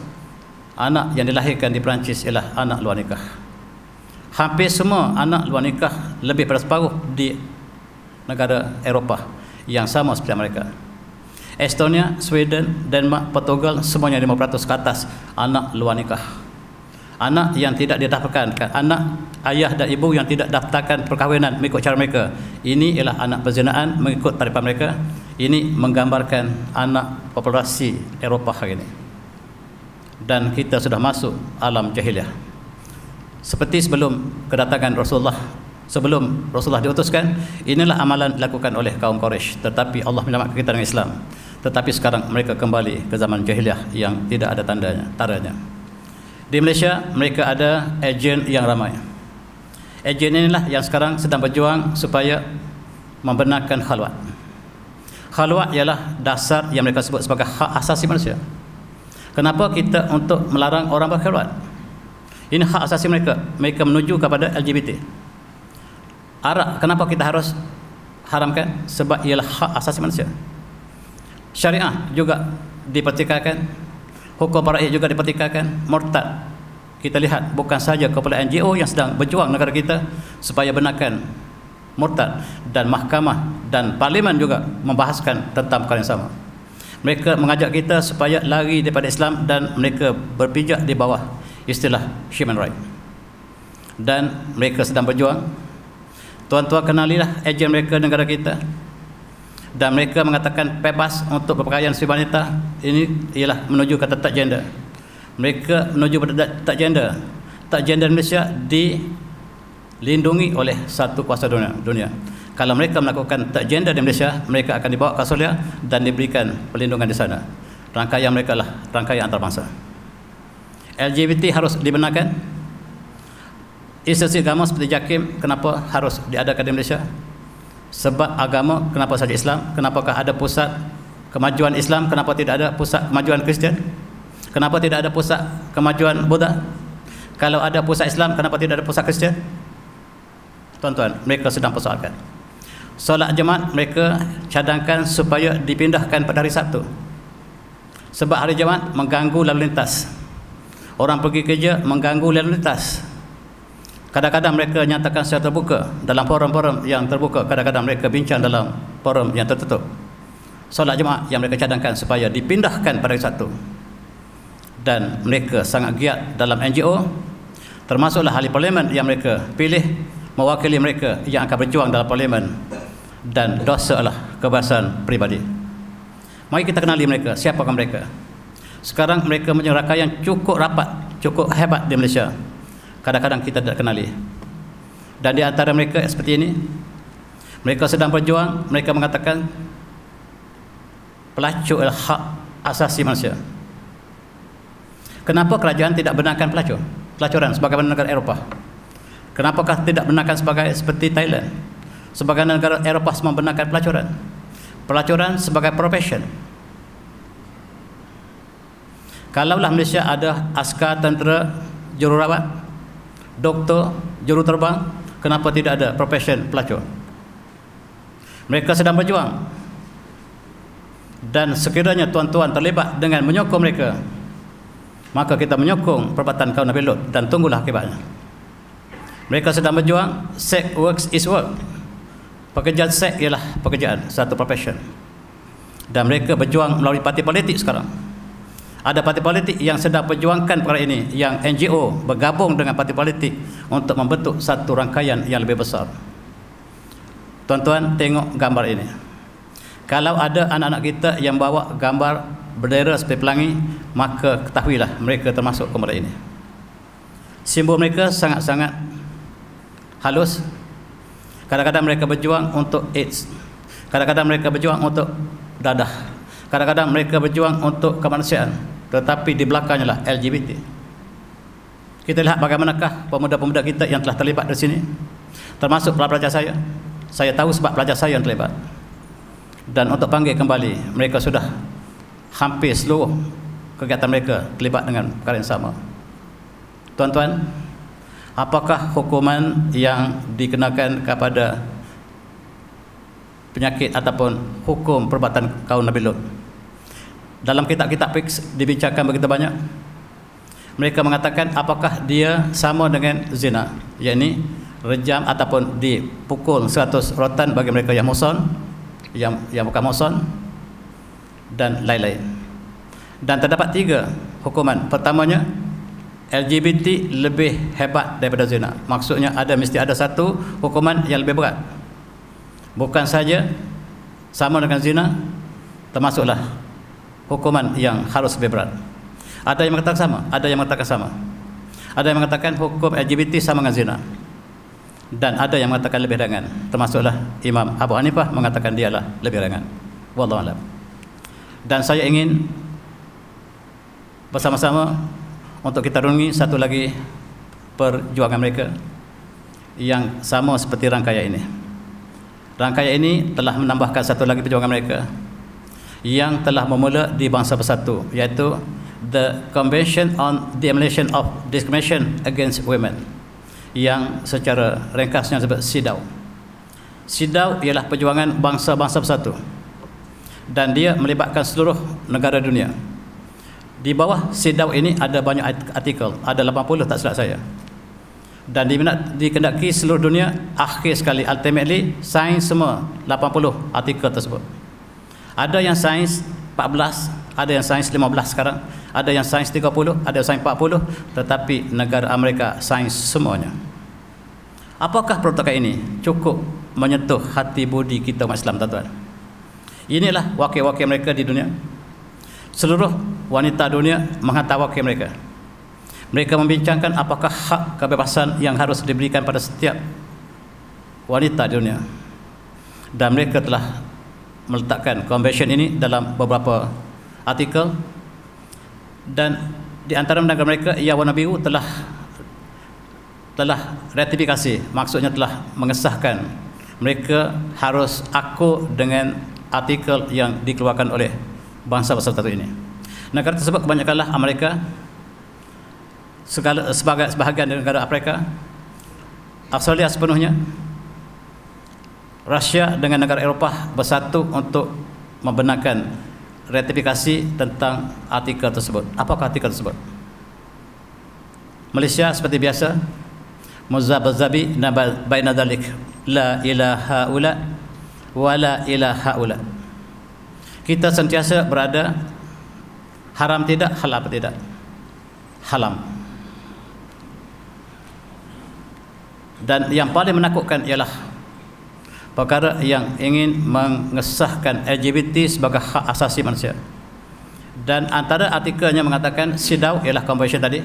anak yang dilahirkan di Perancis ialah anak luar nikah. Hampir semua anak luar nikah, lebih pada separuh di negara Eropah yang sama seperti mereka. Estonia, Sweden, Denmark, Portugal, semuanya 5% ke atas anak luar nikah. Anak yang tidak didaftarkan, anak ayah dan ibu yang tidak daftarkan perkahwinan mengikut cara mereka. Ini ialah anak perzinaan mengikut tarifan mereka. Ini menggambarkan anak populasi Eropah hari ini. Dan kita sudah masuk alam jahiliah. Seperti sebelum kedatangan Rasulullah, sebelum Rasulullah diutuskan, inilah amalan dilakukan oleh kaum Quraisy. Tetapi Allah menyelamatkan kita dengan Islam. Tetapi sekarang mereka kembali ke zaman jahiliah yang tidak ada tandanya. Di Malaysia mereka ada ejen yang ramai. Ejen inilah yang sekarang sedang berjuang supaya membenarkan khalwat. Khalwat ialah dasar yang mereka sebut sebagai hak asasi manusia. Kenapa kita untuk melarang orang berkhalwat? Ini hak asasi mereka. Mereka menuju kepada LGBT. Arak, kenapa kita harus haramkan? Sebab ialah hak asasi manusia. Syariah juga dipertikaikan, hukum faraid juga dipertikaikan, murtad. Kita lihat bukan saja kepada NGO yang sedang berjuang negara kita supaya benarkan murtad, dan mahkamah dan parlimen juga membahaskan tentang perkara yang sama. Mereka mengajak kita supaya lari daripada Islam dan mereka berpijak di bawah istilah human right. Dan mereka sedang berjuang. Tuan-tuan kenalilah ejen mereka negara kita. Dan mereka mengatakan bebas untuk berpakaian si wanita. Ini ialah menuju kata tak gender. Mereka menuju pada tak gender. Tak gender Malaysia dilindungi oleh satu kuasa dunia. Kalau mereka melakukan tak gender di Malaysia, mereka akan dibawa ke Australia dan diberikan perlindungan di sana. Rangkaian mereka lah rangkaian antarabangsa. LGBT harus dibenarkan. Institusi agama seperti JAKIM kenapa harus diadakan di Malaysia? Sebab agama, kenapa saja Islam? Kenapakah ada pusat kemajuan Islam? Kenapa tidak ada pusat kemajuan Kristian? Kenapa tidak ada pusat kemajuan Buddha? Kalau ada pusat Islam, kenapa tidak ada pusat Kristian? Tuan-tuan, mereka sedang persoalkan. Solat Jumaat mereka cadangkan supaya dipindahkan pada hari Sabtu. Sebab hari Jumaat mengganggu lalu lintas. Orang pergi kerja mengganggu lalu lintas. Kadang-kadang mereka nyatakan secara terbuka dalam forum-forum yang terbuka, kadang-kadang mereka bincang dalam forum yang tertutup. Solat Jumaat yang mereka cadangkan supaya dipindahkan pada hari Sabtu. Dan mereka sangat giat dalam NGO, termasuklah ahli parlimen yang mereka pilih mewakili mereka yang akan berjuang dalam parlimen, dan dosa adalah kebebasan peribadi. Mari kita kenali mereka, siapakah mereka. Sekarang mereka punya rangkaian cukup rapat, cukup hebat di Malaysia. Kadang-kadang kita tidak kenali. Dan di antara mereka seperti ini, mereka sedang berjuang. Mereka mengatakan pelacur adalah hak asasi manusia. Kenapa kerajaan tidak benarkan pelacuran sebagaimana negara Eropah? Kenapakah tidak benarkan seperti Thailand? Sebagai negara Eropah semua benarkan pelacuran sebagai profession. Kalaulah Malaysia ada askar, tentera, jururawat, doktor, juru terbang, kenapa tidak ada profession pelacur? Mereka sedang berjuang. Dan sekiranya tuan-tuan terlibat dengan menyokong mereka, maka kita menyokong perbuatan kaum Nabi Lut dan tunggulah akibatnya. Mereka sedang berjuang. Sex works is work. Pekerjaan seks ialah pekerjaan, satu profession. Dan mereka berjuang melalui parti politik sekarang. Ada parti politik yang sedang perjuangkan perkara ini, yang NGO bergabung dengan parti politik untuk membentuk satu rangkaian yang lebih besar. Tuan-tuan tengok gambar ini. Kalau ada anak-anak kita yang bawa gambar bendera seperti pelangi, maka ketahuilah mereka termasuk kepada ini. Simbol mereka sangat-sangat halus. Kadang-kadang mereka berjuang untuk AIDS. Kadang-kadang mereka berjuang untuk dadah. Kadang-kadang mereka berjuang untuk kemanusiaan. Tetapi di belakangnya lah LGBT. Kita lihat bagaimanakah pemuda-pemuda kita yang telah terlibat di sini. Termasuk pelajar saya. Saya tahu sebab pelajar saya yang terlibat. Dan untuk panggil kembali, mereka sudah hampir seluruh kegiatan mereka terlibat dengan perkara yang sama. Tuan-tuan, apakah hukuman yang dikenakan kepada penyakit ataupun hukum perbuatan kaum Nabi Lut? Dalam kitab-kitab fiqh dibincangkan begitu banyak. Mereka mengatakan apakah dia sama dengan zina, yakni rejam ataupun dipukul 100 rotan bagi mereka yang muhsan, yang bukan muhsan, dan lain-lain. Dan terdapat 3 hukuman. Pertamanya, LGBT lebih hebat daripada zina. Maksudnya mesti ada satu hukuman yang lebih berat. Bukan saja sama dengan zina, termasuklah hukuman yang harus lebih berat. Ada yang mengatakan sama, ada yang mengatakan sama. Ada yang mengatakan hukum LGBT sama dengan zina. Dan ada yang mengatakan lebih ringan. Termasuklah Imam Abu Hanifah mengatakan dialah lebih ringan. Wallahu a'lam. Dan saya ingin bersama-sama untuk kita renungi satu lagi perjuangan mereka yang sama seperti rangkaian ini. Rangkaian ini telah menambahkan satu lagi perjuangan mereka yang telah bermula di Bangsa Bersatu, iaitu The Convention on the Elimination of Discrimination Against Women, yang secara ringkasnya disebut CEDAW. CEDAW ialah perjuangan bangsa-bangsa bersatu. dan dia melibatkan seluruh negara dunia. Di bawah CEDAW ini ada banyak artikel, ada 80 tak silap saya, dan dikendaki seluruh dunia. Akhir sekali, ultimately sains semua 80 artikel tersebut. Ada yang sains 14, ada yang sains 15 sekarang, ada yang sains 30, ada yang sains 40, tetapi negara Amerika sains semuanya. Apakah protokol ini cukup menyentuh hati budi kita umat Islam, tuan-tuan? Inilah wakil-wakil mereka di dunia. Seluruh wanita dunia menghantar wakil mereka. Mereka membincangkan apakah hak kebebasan yang harus diberikan pada setiap wanita di dunia. Dan mereka telah meletakkan convention ini dalam beberapa artikel, dan di antara negara mereka yang warna biru telah ratifikasi, maksudnya telah mengesahkan mereka harus akur dengan artikel yang dikeluarkan oleh bangsa bersatu ini. Negara tersebut kebanyakanlah Amerika, sebahagian dari negara Afrika, Australia sepenuhnya, Rusia dengan negara Eropah bersatu untuk membenarkan ratifikasi tentang artikel tersebut. Apakah artikel tersebut? Malaysia seperti biasa muzabzabi baina dzalik, la ilaha ula wa la ilaha ula. Kita sentiasa berada haram tidak, halal tidak, halam. Dan yang paling menakutkan ialah perkara yang ingin mengesahkan LGBT sebagai hak asasi manusia. Dan antara artikelnya mengatakan CEDAW ialah convention tadi,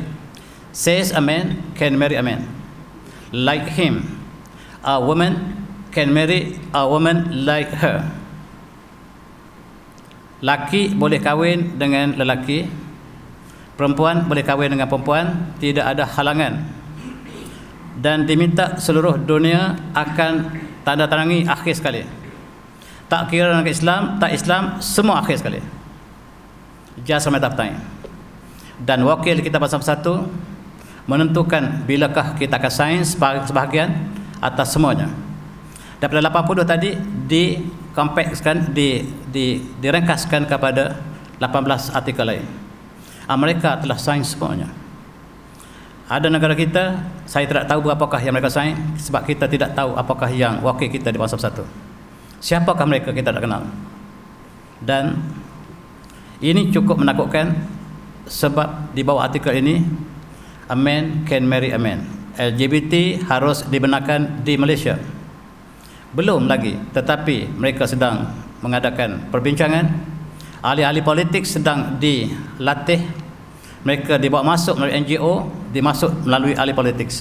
says a man can marry a man like him, a woman can marry a woman like her. Laki boleh kahwin dengan lelaki, perempuan boleh kahwin dengan perempuan, tidak ada halangan. Dan diminta seluruh dunia akan tanda tangangi akhir sekali. Tak kira orang Islam, tak Islam, semua akhir sekali. Just a matter of time. Dan wakil kita bersama-satu menentukan bilakah kita akan sains sebahagian atas semuanya. Daripada 80 tadi dikompakskan, direngkaskan kepada 18 artikel lain. Amerika telah sains semuanya. Ada negara kita, saya tidak tahu berapakah yang mereka sains, sebab kita tidak tahu apakah yang wakil kita di bangsa bersatu. Siapakah mereka, kita tidak kenal. Dan ini cukup menakutkan, sebab di bawah artikel ini, a man can marry a man. LGBT harus dibenarkan di Malaysia. Belum lagi, tetapi mereka sedang mengadakan perbincangan. Ahli-ahli politik sedang dilatih. Mereka dibawa masuk melalui NGO, dimasuk melalui ahli politik.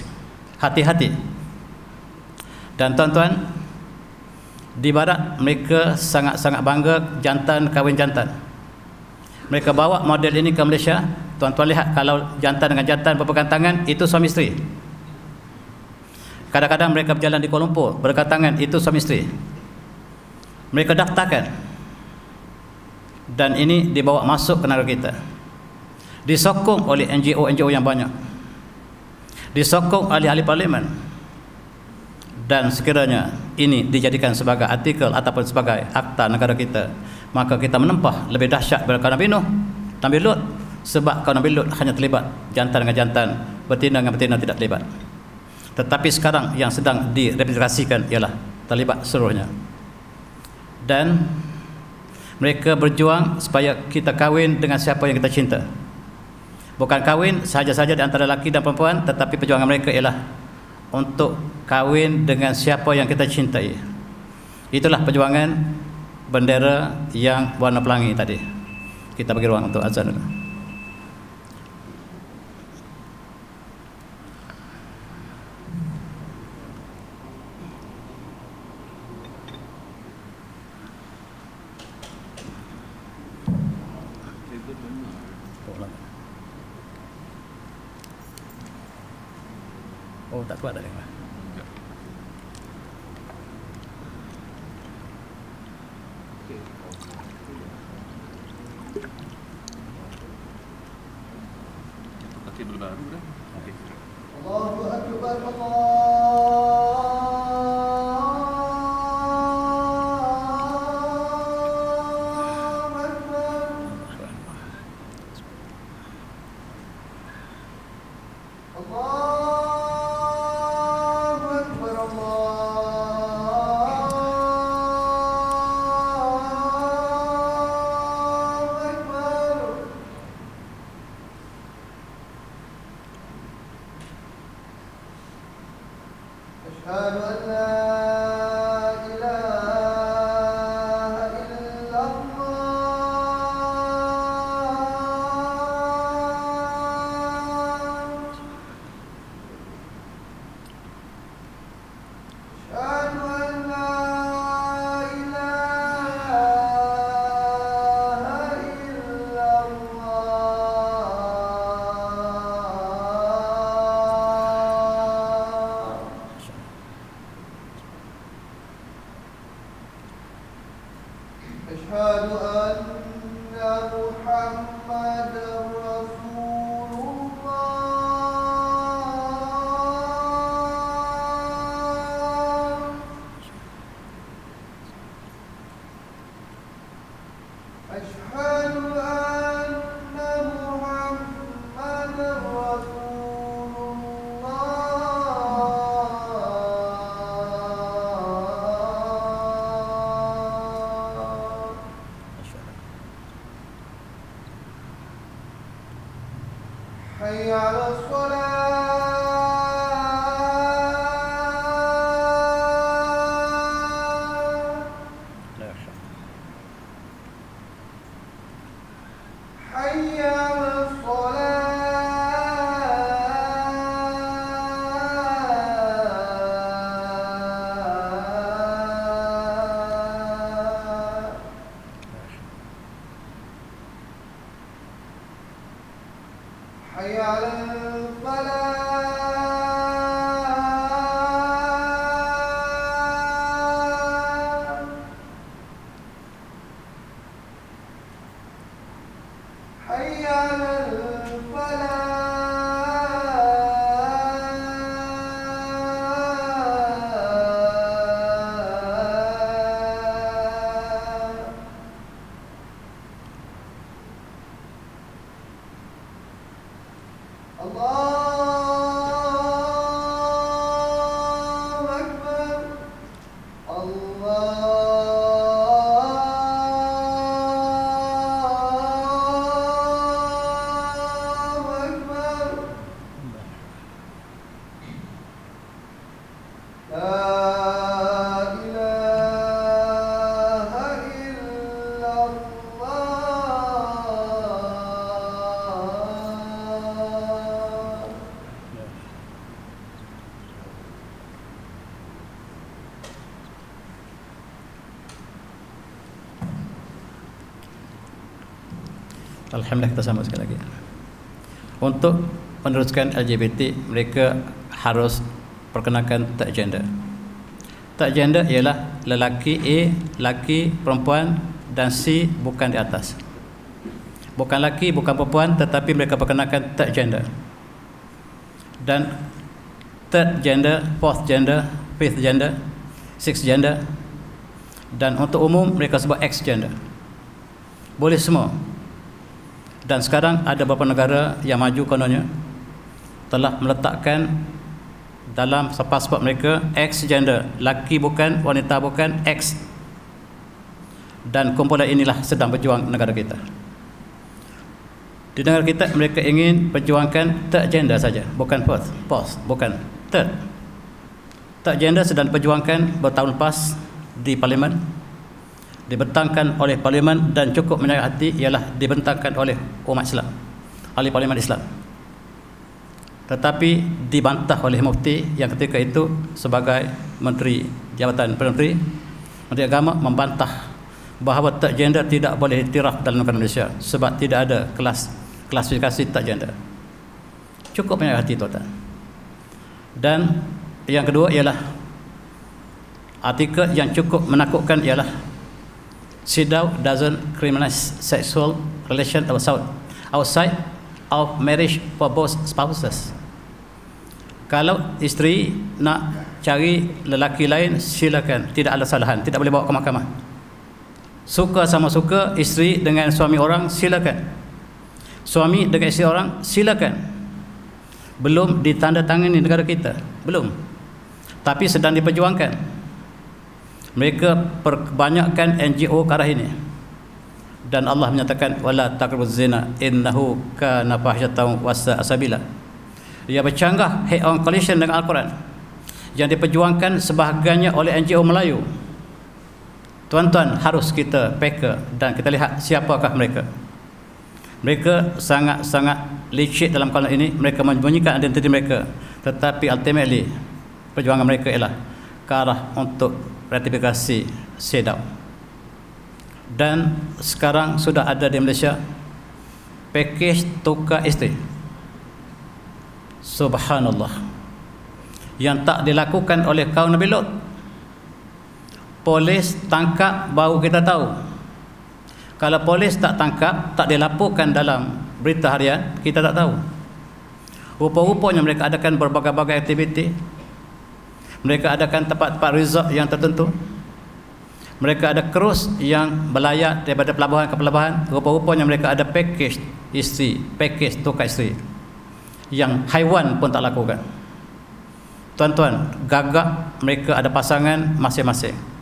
Hati-hati. Dan tuan-tuan, di barat mereka sangat-sangat bangga jantan kahwin jantan. Mereka bawa model ini ke Malaysia. Tuan-tuan lihat, kalau jantan dengan jantan berpegang tangan, itu suami isteri. Kadang-kadang mereka berjalan di Kuala Lumpur berpegang tangan, itu suami isteri. Mereka daftarkan, dan ini dibawa masuk ke negara kita. Disokong oleh NGO yang banyak, disokong oleh ahli parlimen. Dan sekiranya ini dijadikan sebagai artikel ataupun sebagai akta negara kita, maka kita menempah lebih dahsyat daripada kaum Nabi Nuh, Nabi Lut. Sebab kaum Nabi Lut hanya terlibat jantan dengan jantan, betina dengan betina tidak terlibat. Tetapi sekarang yang sedang direplikasikan ialah terlibat seluruhnya. Dan mereka berjuang supaya kita kahwin dengan siapa yang kita cinta. Bukan kahwin sahaja-saja di antara lelaki dan perempuan, tetapi perjuangan mereka ialah untuk kahwin dengan siapa yang kita cintai. Itulah perjuangan bendera yang warna pelangi tadi. Kita bagi ruang untuk azan dulu. Oh, tak kuat dah dengar.
Okey, baru dah. Okey.
Allahu Akbar, Allahu Akbar, Allahu Akbar. Asyhadu an la ilaha illallah. Asyhadu an la ilaha illallah. Asyhadu anna Muhammadar Rasulullah. Asyhadu anna Muhammadar Rasulullah. Hayya 'alas shalah. Hayya 'alas shalah. Hayya 'alal falah. Hayya 'alal falah. Allahu Akbar, Allahu Akbar. La ilaha illallah.
Alhamdulillah, kita sambut sekali lagi. Untuk meneruskan LGBT, mereka harus perkenalkan tak gender. Tak gender ialah lelaki A, lelaki, perempuan, dan C bukan di atas. Bukan lelaki, bukan perempuan, tetapi mereka perkenalkan tak gender. Dan third gender, fourth gender, fifth gender, sixth gender, dan untuk umum mereka sebut X gender. Boleh semua. Dan sekarang ada beberapa negara yang maju kononnya telah meletakkan dalam pasport mereka X gender, laki bukan, wanita bukan, X. Dan kumpulan inilah sedang berjuang negara kita. Di negara kita mereka ingin perjuangkan third gender saja, bukan fourth, bukan third. Third gender sedang diperjuangkan bertahun lepas di parlimen, dibentangkan oleh parlimen, dan cukup menarik hati ialah dibentangkan oleh umat Islam, ahli parlimen Islam. Tetapi dibantah oleh mufti yang ketika itu sebagai menteri Jabatan Perdana Menteri Agama membantah bahawa third gender tidak boleh diiktiraf dalam negara Malaysia sebab tidak ada klasifikasi third gender. Cukup menarik hati, tuan-tuan. Dan yang kedua ialah artikel yang cukup menakutkan ialah CEDAW doesn't criminalize sexual relation outside of marriage for both spouses. Kalau isteri nak cari lelaki lain, silakan, tidak ada kesalahan, tidak boleh bawa ke mahkamah. Suka sama suka, isteri dengan suami orang, silakan. Suami dengan isteri orang, silakan. belum ditandatangani negara kita, belum, tapi sedang diperjuangkan. Mereka kebanyakan NGO ke arah ini, dan Allah menyatakan wala taqrabuz zina innahu kana fahsyatan wa sa'a sabila. Dia bercanggah head on collision dengan Al-Quran yang diperjuangkan sebahagiannya oleh NGO Melayu. Tuan-tuan, harus kita peka dan kita lihat siapakah mereka. Mereka sangat-sangat licik dalam kalangan ini. Mereka menyembunyikan identiti mereka, tetapi ultimately perjuangan mereka ialah ke arah untuk ratifikasi CEDAW. Dan sekarang sudah ada di Malaysia pakej tukar isteri. Subhanallah, yang tak dilakukan oleh kaum Nabi Lot. Polis tangkap baru kita tahu. Kalau polis tak tangkap, tak dilaporkan dalam berita harian, kita tak tahu. Rupa-rupanya mereka adakan berbagai-bagai aktiviti. Mereka adakan tempat-tempat resort yang tertentu. Mereka ada krus yang berlayar daripada pelabuhan ke pelabuhan. Rupa-rupanya mereka ada pakej isteri, pakej tukar isteri, yang haiwan pun tak lakukan. Tuan-tuan, gagak mereka ada pasangan masing-masing.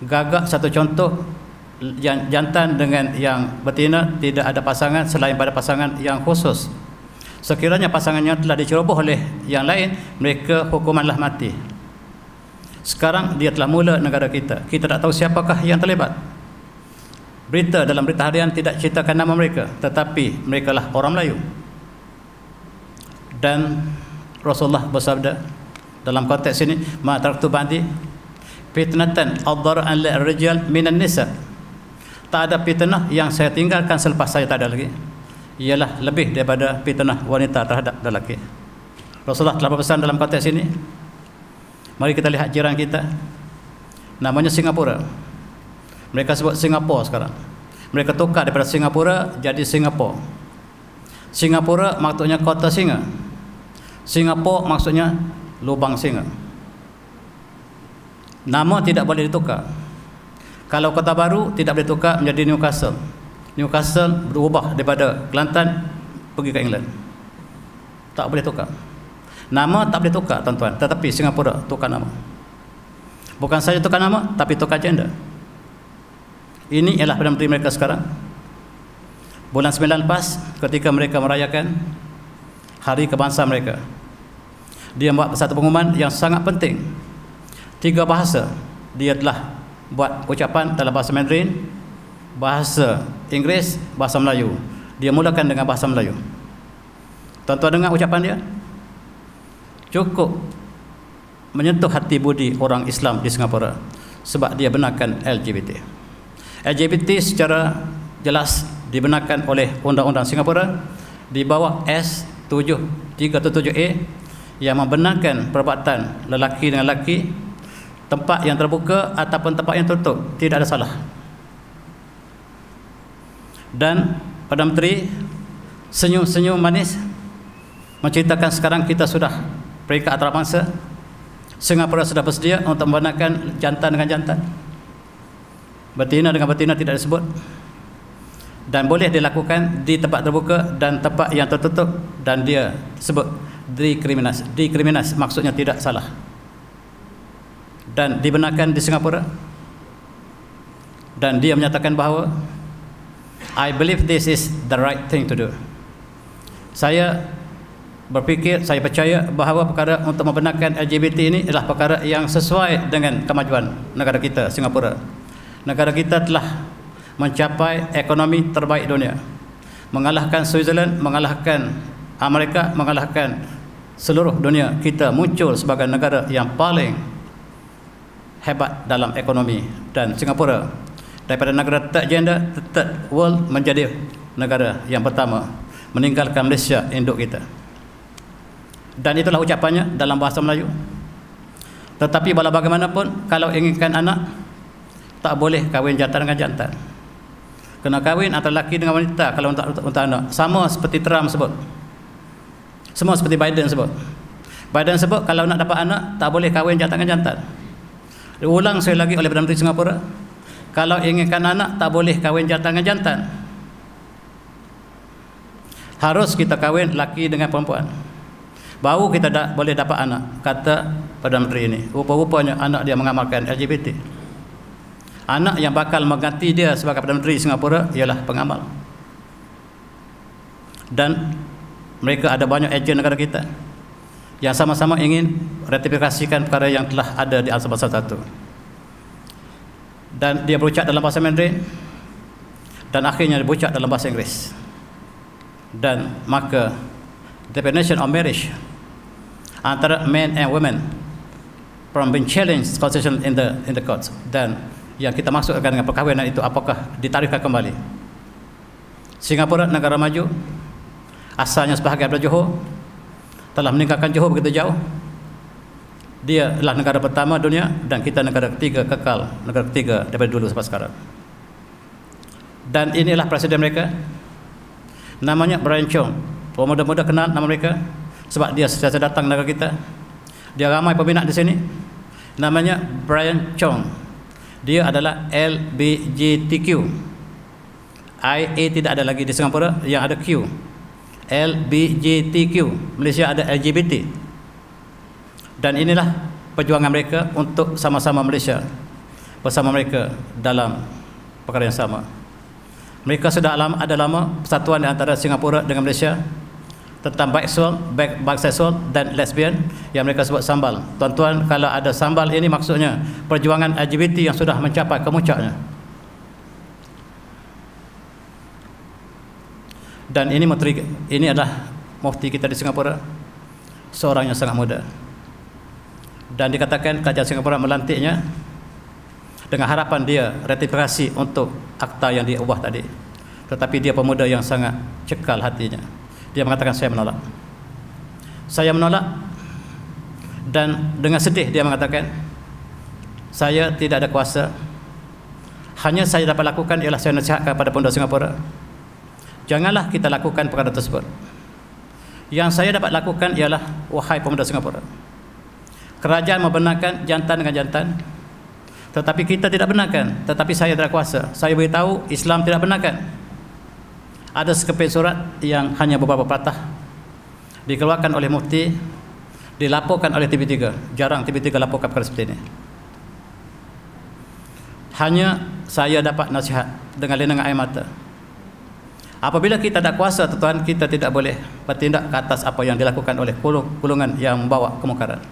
Gagak satu contoh, yang jantan dengan yang betina tidak ada pasangan selain pada pasangan yang khusus. Sekiranya pasangannya telah diceroboh oleh yang lain, mereka hukumanlah mati. Sekarang dia telah mula negara kita. Kita tak tahu siapakah yang terlibat. Dalam berita harian tidak ceritakan nama mereka, tetapi mereka lah orang Melayu. Dan Rasulullah bersabda dalam konteks ini, ma taraktu ba'di fitnatan adhara'an lil-rijal minan nisa. Tak ada fitnah yang saya tinggalkan selepas saya tak ada lagi, ialah lebih daripada fitnah wanita terhadap lelaki. Rasulullah telah berpesan dalam konteks ini. Mari kita lihat jiran kita, namanya Singapura. Mereka sebut Singapura sekarang. Mereka tukar daripada Singapura jadi Singapura. Singapura maksudnya kota singa. Singapura maksudnya lubang singa. Nama tidak boleh ditukar. Kalau kota baru tidak boleh tukar menjadi Newcastle. Newcastle berubah daripada Kelantan pergi ke England. Tak boleh tukar. Nama tak boleh tukar, tuan-tuan. Tetapi Singapura tukar nama. Bukan saja tukar nama, tapi tukar gender. Ini ialah Perdana Menteri mereka sekarang. Bulan 9 lepas, ketika mereka merayakan hari kebangsaan mereka, dia buat satu pengumuman yang sangat penting. 3 bahasa dia telah buat ucapan dalam bahasa Mandarin, bahasa Inggeris, bahasa Melayu. Dia mulakan dengan bahasa Melayu. Tuan-tuan dengar ucapan dia, cukup menyentuh hati budi orang Islam di Singapura, sebab dia benarkan LGBT. LGBT secara jelas dibenarkan oleh Undang-Undang Singapura di bawah S337A yang membenarkan perbuatan lelaki dengan lelaki, tempat yang terbuka ataupun tempat yang tertutup, tidak ada salah. Dan Perdana Menteri senyum-senyum manis menceritakan sekarang kita sudah peringkat antarabangsa. Singapura sudah bersedia untuk membenarkan jantan dengan jantan, betina dengan betina tidak disebut, dan boleh dilakukan di tempat terbuka dan tempat yang tertutup, dan dia sebut dikriminasi. Dikriminasi maksudnya tidak salah, dan dibenarkan di Singapura. Dan dia menyatakan bahawa I believe this is the right thing to do. Saya berfikir, saya percaya bahawa perkara untuk membenarkan LGBT ini adalah perkara yang sesuai dengan kemajuan negara kita, Singapura. Negara kita telah mencapai ekonomi terbaik dunia, mengalahkan Switzerland, mengalahkan Amerika, mengalahkan seluruh dunia. Kita muncul sebagai negara yang paling hebat dalam ekonomi, dan Singapura daripada negara third gender, third world, menjadi negara yang pertama meninggalkan Malaysia, induk kita. Dan itulah ucapannya dalam bahasa Melayu. Tetapi walau bagaimanapun, kalau inginkan anak, tak boleh kahwin jantan dengan jantan. Kena kahwin antara lelaki dengan wanita kalau untuk anak. Sama seperti Trump sebut, semua seperti Biden sebut. Biden sebut kalau nak dapat anak, tak boleh kahwin jantan dengan jantan. Diulang sekali lagi oleh Perdana Menteri Singapura, kalau inginkan anak, tak boleh kahwin jantan dengan jantan. Harus kita kahwin lelaki dengan perempuan. baru kita boleh dapat anak, kata Perdana Menteri ini. Rupa-rupanya anak dia mengamalkan LGBT. Anak yang bakal mengganti dia sebagai Perdana Menteri Singapura ialah pengamal. Dan mereka ada banyak ejen negara kita yang sama-sama ingin ratifikasikan perkara yang telah ada di Al-Sabah 1. Dan dia berucap dalam bahasa Mandarin dan akhirnya dia berucap dalam bahasa Inggeris. Dan maka definition of marriage antara men and women from being challenged constitution in the courts, dan yang kita maksudkan dengan perkahwinan itu apakah ditarikkan kembali. Singapura negara maju, asalnya sebahagian dari Johor, telah meninggalkan Johor begitu jauh. Dia adalah negara pertama dunia dan kita negara ketiga kekal, negara ketiga daripada dulu sampai sekarang. Dan inilah presiden mereka, namanya Brian Chong. Pemuda-pemuda kenal nama mereka sebab dia sentiasa datang negara kita. Dia ramai peminat di sini. Namanya Brian Chong. Dia adalah LGBTQ. IA tidak ada lagi di Singapura, yang ada Q. LGBTQ. Malaysia ada LGBT. Dan inilah perjuangan mereka untuk sama-sama Malaysia bersama mereka dalam perkara yang sama. Mereka sudah ada lama persatuan di antara Singapura dengan Malaysia tentang biseksual dan lesbian yang mereka sebut sambal. Tuan-tuan, kalau ada sambal ini maksudnya perjuangan LGBT yang sudah mencapai kemuncaknya. Dan ini adalah mufti kita di Singapura, seorang yang sangat muda. Dan dikatakan kerajaan Singapura melantiknya dengan harapan dia ratifikasi untuk akta yang diubah tadi. Tetapi dia pemuda yang sangat cekal hatinya. Dia mengatakan, saya menolak. Saya menolak. Dan dengan sedih dia mengatakan, saya tidak ada kuasa. Hanya saya dapat lakukan ialah saya nasihatkan kepada pemuda Singapura, janganlah kita lakukan perkara tersebut. Yang saya dapat lakukan ialah, wahai pemuda Singapura, kerajaan membenarkan jantan dengan jantan, tetapi kita tidak benarkan. Tetapi saya tidak kuasa. Saya beritahu Islam tidak benarkan. Ada sekeping surat yang hanya beberapa patah dikeluarkan oleh mufti, dilaporkan oleh TV3. Jarang TV3 laporkan perkara seperti ini. Hanya saya dapat nasihat dengan linangan air mata. Apabila kita tak kuasa, tuan, kita tidak boleh bertindak ke atas apa yang dilakukan oleh golongan yang membawa kemungkaran.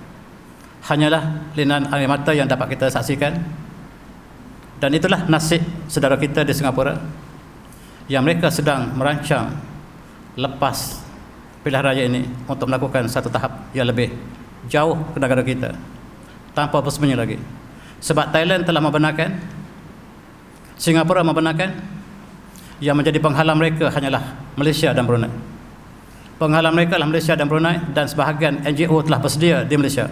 Hanyalah linangan air mata yang dapat kita saksikan. Dan itulah nasib saudara kita di Singapura yang mereka sedang merancang lepas pilihan raya ini untuk melakukan satu tahap yang lebih jauh ke negara kita tanpa bersembunyi lagi. Sebab Thailand telah membenarkan, Singapura membenarkan, yang menjadi penghalang mereka hanyalah Malaysia dan Brunei. Penghalang mereka adalah Malaysia dan Brunei, dan sebahagian NGO telah bersedia di Malaysia.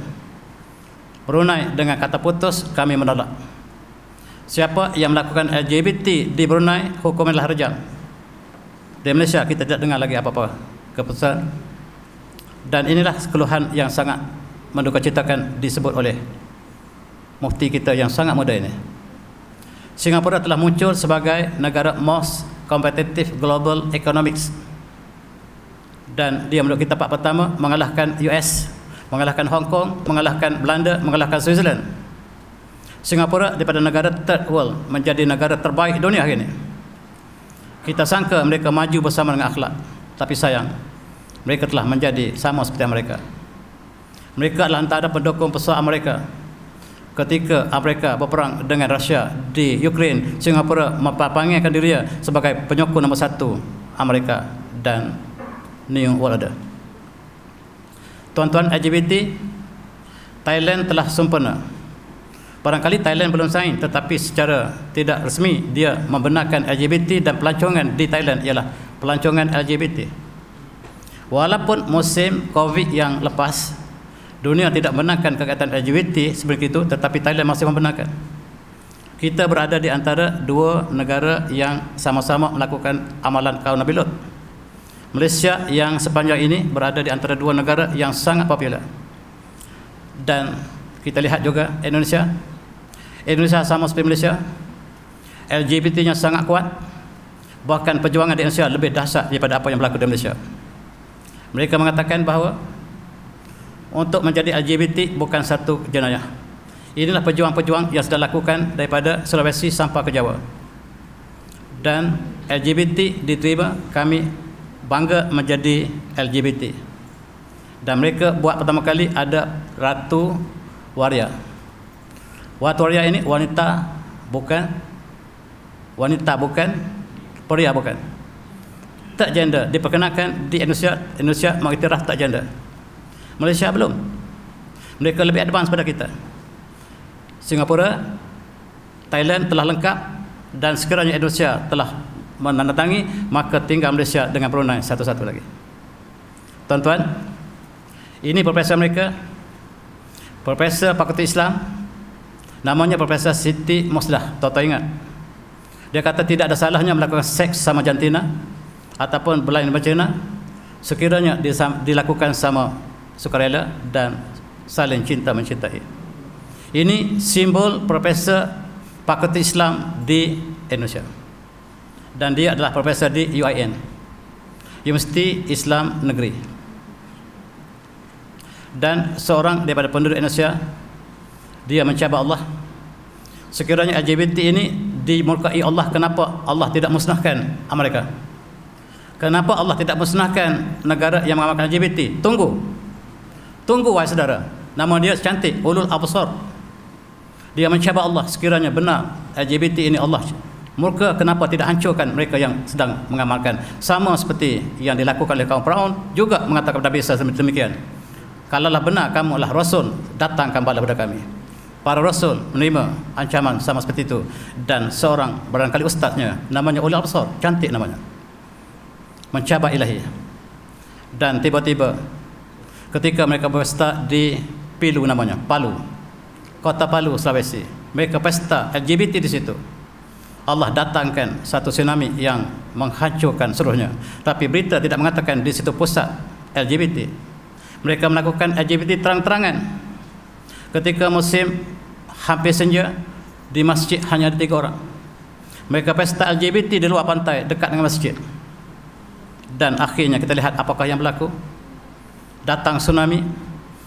Brunei dengan kata putus, kami menolak. Siapa yang melakukan LGBT di Brunei, hukumnya rejam. Di Malaysia kita tidak dengar lagi apa-apa keputusan. Dan inilah keluhan yang sangat mendukacitakan disebut oleh mufti kita yang sangat muda ini. Singapura telah muncul sebagai negara most competitive global economics, dan dia menurut kita tempat pertama, mengalahkan US, mengalahkan Hong Kong, mengalahkan Belanda, mengalahkan Switzerland. Singapura daripada negara third world menjadi negara terbaik dunia hari ini. Kita sangka mereka maju bersama dengan akhlak, tapi sayang, mereka telah menjadi sama seperti mereka. Mereka adalah antara pendukung besar Amerika. Ketika Amerika berperang dengan Rusia di Ukraine, Singapura mempanggilkan dirinya sebagai penyokong nombor 1 Amerika dan New World Order. Tuan-tuan, LGBT Thailand telah sempurna. Barangkali Thailand belum sign, tetapi secara tidak resmi dia membenarkan LGBT, dan pelancongan di Thailand ialah pelancongan LGBT. Walaupun musim Covid yang lepas dunia tidak membenarkan kegiatan LGBT seperti itu, tetapi Thailand masih membenarkan. Kita berada di antara dua negara yang sama-sama melakukan amalan kaum Nabi Lut. Malaysia yang sepanjang ini berada di antara dua negara yang sangat popular. Dan kita lihat juga Indonesia sama seperti Malaysia, LGBT-nya sangat kuat. Bahkan perjuangan di Indonesia lebih dahsyat daripada apa yang berlaku di Malaysia. Mereka mengatakan bahawa untuk menjadi LGBT bukan satu jenayah. Inilah pejuang-pejuang yang sudah lakukan daripada Sulawesi sampai ke Jawa. Dan LGBT diterima, kami bangga menjadi LGBT. Dan mereka buat pertama kali ada Ratu Waria. Ratu Waria ini wanita bukan pria bukan. Tak gender diperkenalkan di Indonesia. Indonesia mengiktiraf tak gender. Malaysia belum. Mereka lebih advance pada kita. Singapura, Thailand telah lengkap, dan sekiranya Indonesia telah menandatangi, maka tinggal Malaysia dengan Brunei satu-satu lagi. Tuan-tuan, ini profesor mereka, Profesor Fakulti Islam, namanya Profesor Siti Musdah. Tuan-tuan ingat, dia kata tidak ada salahnya melakukan seks sama jantina ataupun berlainan berzina sekiranya dilakukan sama sukarela dan saling cinta mencintai. Ini simbol Profesor Fakulti Islam di Indonesia, dan dia adalah profesor di UIN, Universiti Islam Negeri. Dan seorang daripada penduduk Indonesia, dia mencabar Allah. Sekiranya LGBT ini dimurkai Allah, kenapa Allah tidak musnahkan Amerika? Kenapa Allah tidak musnahkan negara yang mengamalkan LGBT? Tunggu wahai saudara. Nama dia cantik, Ulul Absar. Dia mencabar Allah, sekiranya benar LGBT ini Allah murka, kenapa tidak hancurkan mereka yang sedang mengamalkan? Sama seperti yang dilakukan oleh kaum Firaun, juga mengatakan kepada Nabi SAW demikian. Kalaulah benar kamu adalah Rasul, datangkan bala kepada kami. Para Rasul menerima ancaman sama seperti itu. Dan seorang barangkali ustaznya, namanya Ulul Absar, cantik namanya, mencabar ilahi. Dan tiba-tiba ketika mereka berpesta di Pilu, namanya Palu, Kota Palu, Sulawesi, mereka pesta LGBT di situ. Allah datangkan satu tsunami yang menghancurkan seluruhnya. Tapi berita tidak mengatakan di situ pusat LGBT. Mereka melakukan LGBT terang-terangan. Ketika musim hampir senja, di masjid hanya ada 3 orang. Mereka pesta LGBT di luar pantai dekat dengan masjid. Dan akhirnya kita lihat apakah yang berlaku. Datang tsunami.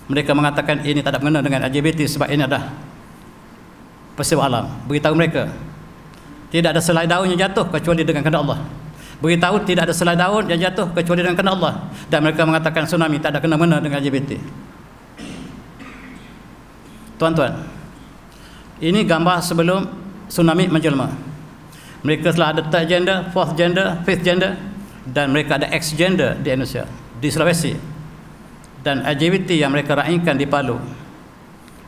Mereka mengatakan ini tak ada mengenai dengan LGBT sebab ini adalah peristiwa alam. Beritahu mereka tidak ada selai daun yang jatuh kecuali dengan kehendak Allah. Beritahu tidak ada selai daun yang jatuh kecuali dengan kehendak Allah. Dan mereka mengatakan tsunami tak ada kena-mena dengan LGBT. Tuan-tuan, ini gambar sebelum tsunami menjelma. Mereka telah ada third gender, fourth gender, fifth gender, dan mereka ada X gender di Indonesia, di Sulawesi, dan LGBT yang mereka raihkan di Palu.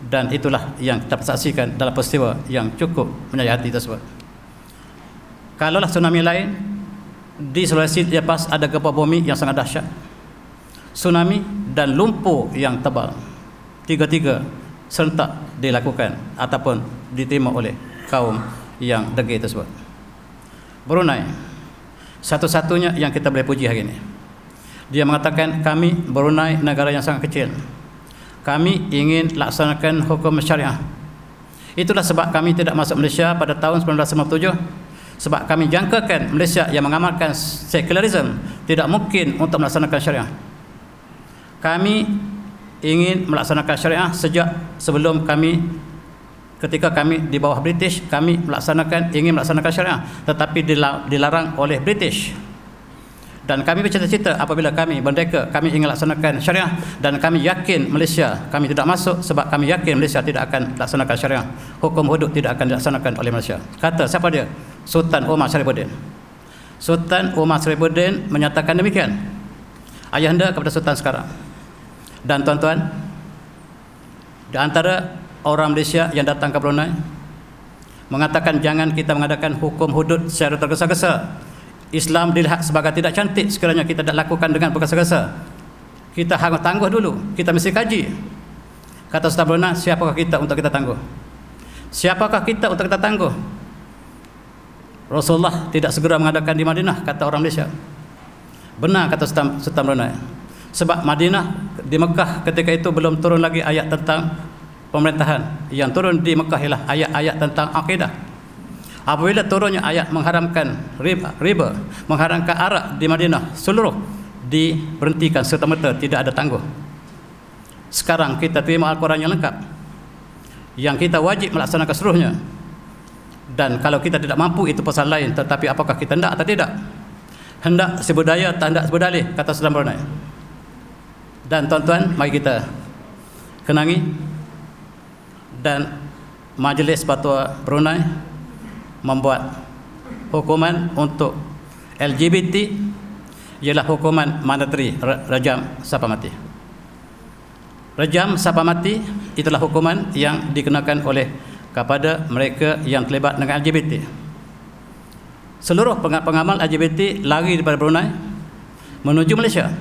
Dan itulah yang kita saksikan dalam peristiwa yang cukup menyayat hati tersebut. Kalaulah tsunami lain di Sulawesi lepas ada gempa bumi yang sangat dahsyat, tsunami dan lumpur yang tebal, tiga-tiga serentak dilakukan ataupun diterima oleh kaum yang degil tersebut. Brunei satu-satunya yang kita boleh puji hari ini. Dia mengatakan kami Brunei negara yang sangat kecil, kami ingin laksanakan hukum syariah. Itulah sebab kami tidak masuk Malaysia pada tahun 1997. Sebab kami jangkakan Malaysia yang mengamalkan sekularisme tidak mungkin untuk melaksanakan syariah. Kami ingin melaksanakan syariah sejak sebelum kami, ketika kami di bawah British, kami ingin melaksanakan syariah, tetapi dilarang oleh British. Dan kami bercita-cita apabila kami merdeka, kami ingin laksanakan syariah, dan kami yakin Malaysia kami tidak masuk sebab kami yakin Malaysia tidak akan laksanakan syariah. Hukum hudud tidak akan dilaksanakan oleh Malaysia. Kata siapa dia? Sultan Omar Sarifuddin. Sultan Omar Sarifuddin menyatakan demikian, ayahanda kepada Sultan sekarang. Dan tuan-tuan, di antara orang Malaysia yang datang ke Brunei mengatakan jangan kita mengadakan hukum hudud secara tergesa-gesa. Islam dilihat sebagai tidak cantik sekiranya kita tidak lakukan dengan bergesa-gesa. Kita harus tangguh dulu, kita mesti kaji. Kata Sultan Brunei, siapakah kita untuk kita tangguh? Siapakah kita untuk kita tangguh? Rasulullah tidak segera mengadakan di Madinah, kata orang Malaysia. Benar kata Sultan Brunei. Sebab Madinah, di Mekah ketika itu belum turun lagi ayat tentang pemerintahan. Yang turun di Mekah ialah ayat-ayat tentang akidah. Apabila turunnya ayat mengharamkan riba, mengharamkan arak di Madinah, seluruh diberhentikan serta-merta, tidak ada tangguh. sekarang kita terima Al-Quran yang lengkap, yang kita wajib melaksanakan seluruhnya. Dan kalau kita tidak mampu, itu pasal lain. Tetapi apakah kita hendak atau tidak? Hendak sebudaya, tak hendak sebudalih, kata Sultan Brunei. Dan tuan-tuan, mari kita kenangi, dan Majlis Fatwa Brunei membuat hukuman untuk LGBT ialah hukuman mandatory, rajam sampai mati. Rajam sampai mati itulah hukuman yang dikenakan oleh kepada mereka yang terlibat dengan LGBT. Seluruh pengamal LGBT lari daripada Brunei menuju Malaysia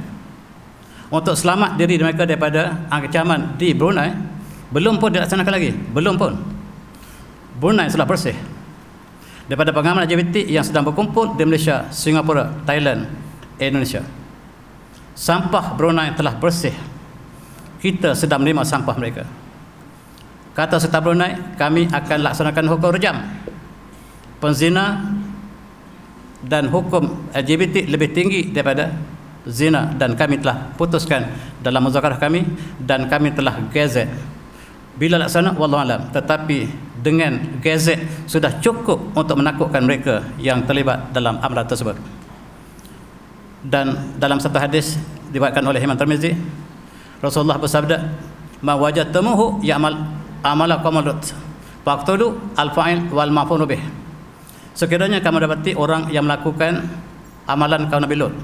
untuk selamat diri mereka daripada ancaman di Brunei. Belum pun dilaksanakan lagi, belum pun. Brunei telah bersih daripada pengamal LGBT yang sedang berkumpul di Malaysia, Singapura, Thailand, Indonesia. Sampah Brunei telah bersih. Kita sedang menerima sampah mereka. Kata Sultan Brunei, kami akan laksanakan hukum rejam penzina, dan hukum LGBT lebih tinggi daripada zina, dan kami telah putuskan dalam muzakarah kami, dan kami telah gazet. Bila laksana wallahu alam, tetapi dengan gazet sudah cukup untuk menakutkan mereka yang terlibat dalam amalan tersebut. Dan dalam satu hadis diriwayatkan oleh Imam Tirmizi, Rasulullah bersabda, ma wajadtumuhu ya'mal amala qaumul lut faqtulu al-fa'il wal maf'ul bih. Sekiranya kamu dapati orang yang melakukan amalan kaum Nabi Lut,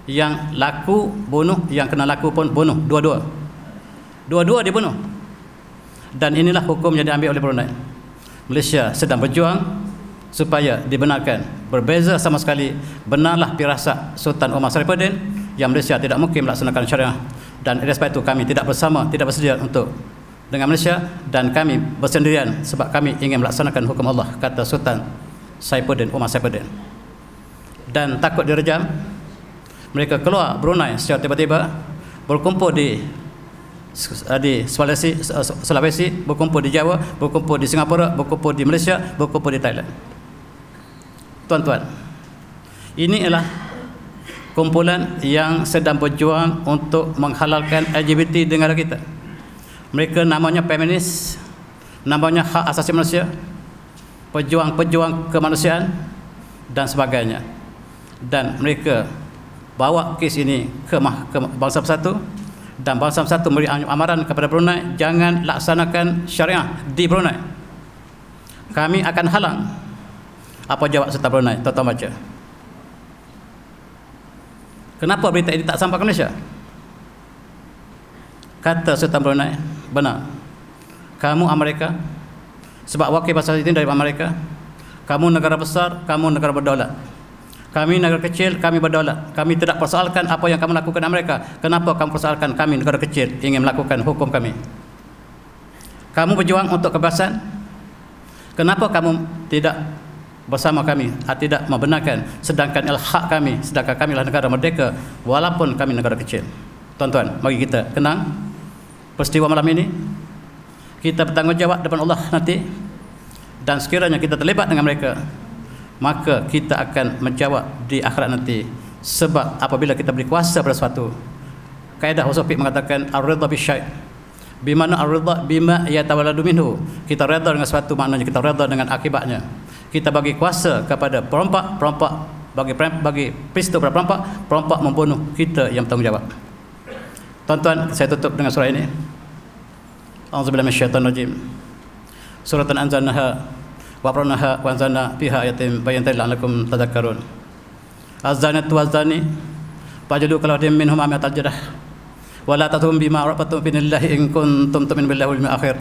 yang laku bunuh, yang kena laku pun bunuh, dua-dua dibunuh. Dan inilah hukum yang diambil oleh Brunei. Malaysia sedang berjuang supaya dibenarkan. Berbeza sama sekali, benarlah firasat Sultan Omar Sarifuddin yang Malaysia tidak mungkin melaksanakan syariah, dan oleh sebab itu kami tidak bersedia untuk dengan Malaysia, dan kami bersendirian sebab kami ingin melaksanakan hukum Allah, kata Sultan Saifuddin, Omar Saifuddin. Dan takut direjam, mereka keluar Brunei secara tiba-tiba, berkumpul di Sulawesi, berkumpul di Jawa, berkumpul di Singapura, berkumpul di Malaysia, berkumpul di Thailand. Tuan-tuan, ini adalah kumpulan yang sedang berjuang untuk menghalalkan LGBT di negara kita. Mereka namanya feminis, namanya hak asasi manusia, pejuang-pejuang kemanusiaan dan sebagainya. Dan mereka bawa kes ini ke Bangsa Bersatu, dan Bangsa Bersatu memberi amaran kepada Brunei, jangan laksanakan syariah di Brunei. Kami akan halang. Apa jawab Sultan Brunei? Tuan-tuan baca. Kenapa berita ini tak sampai ke Malaysia? Kata Sultan Brunei, benar. Kamu Amerika, sebab wakil pasal ini dari Amerika. Kamu negara besar, kamu negara berdaulat. Kami negara kecil, kami berdaulat. Kami tidak persoalkan apa yang kamu lakukan di Amerika. Kenapa kamu persoalkan kami negara kecil ingin melakukan hukum kami? Kamu berjuang untuk kebebasan. Kenapa kamu tidak bersama kami, tidak membenarkan, sedangkan hak kami, sedangkan kami adalah negara merdeka walaupun kami negara kecil. Tuan-tuan, mari kita kenang peristiwa malam ini. Kita bertanggungjawab depan Allah nanti, dan sekiranya kita terlibat dengan mereka, maka kita akan menjawab di akhirat nanti. Sebab apabila kita beri kuasa pada sesuatu, kaedah usul fiqh mengatakan ar-ridha bisyai', bimana ar-ridha bima yatawalladu minhu. Kita redha dengan sesuatu, maknanya kita redha dengan akibatnya. Kita bagi kuasa kepada perompak bagi peristiwa pada perompak membunuh, kita yang bertanggungjawab. Tuan-tuan, saya tutup dengan surah ini. A'udzubillahi minasyaitonir rajim. Suratan anzalnaha wa qara'naha wa anzalna fiha ayatin bayyinatin la'allakum tadhakkarun. Az-zanatu waz-zani fajlidu kulla wahidin minhuma mi'atal jarah wa la tathum bima arafatum billahi in kuntum tu'minuna billahi wal yawmil akhir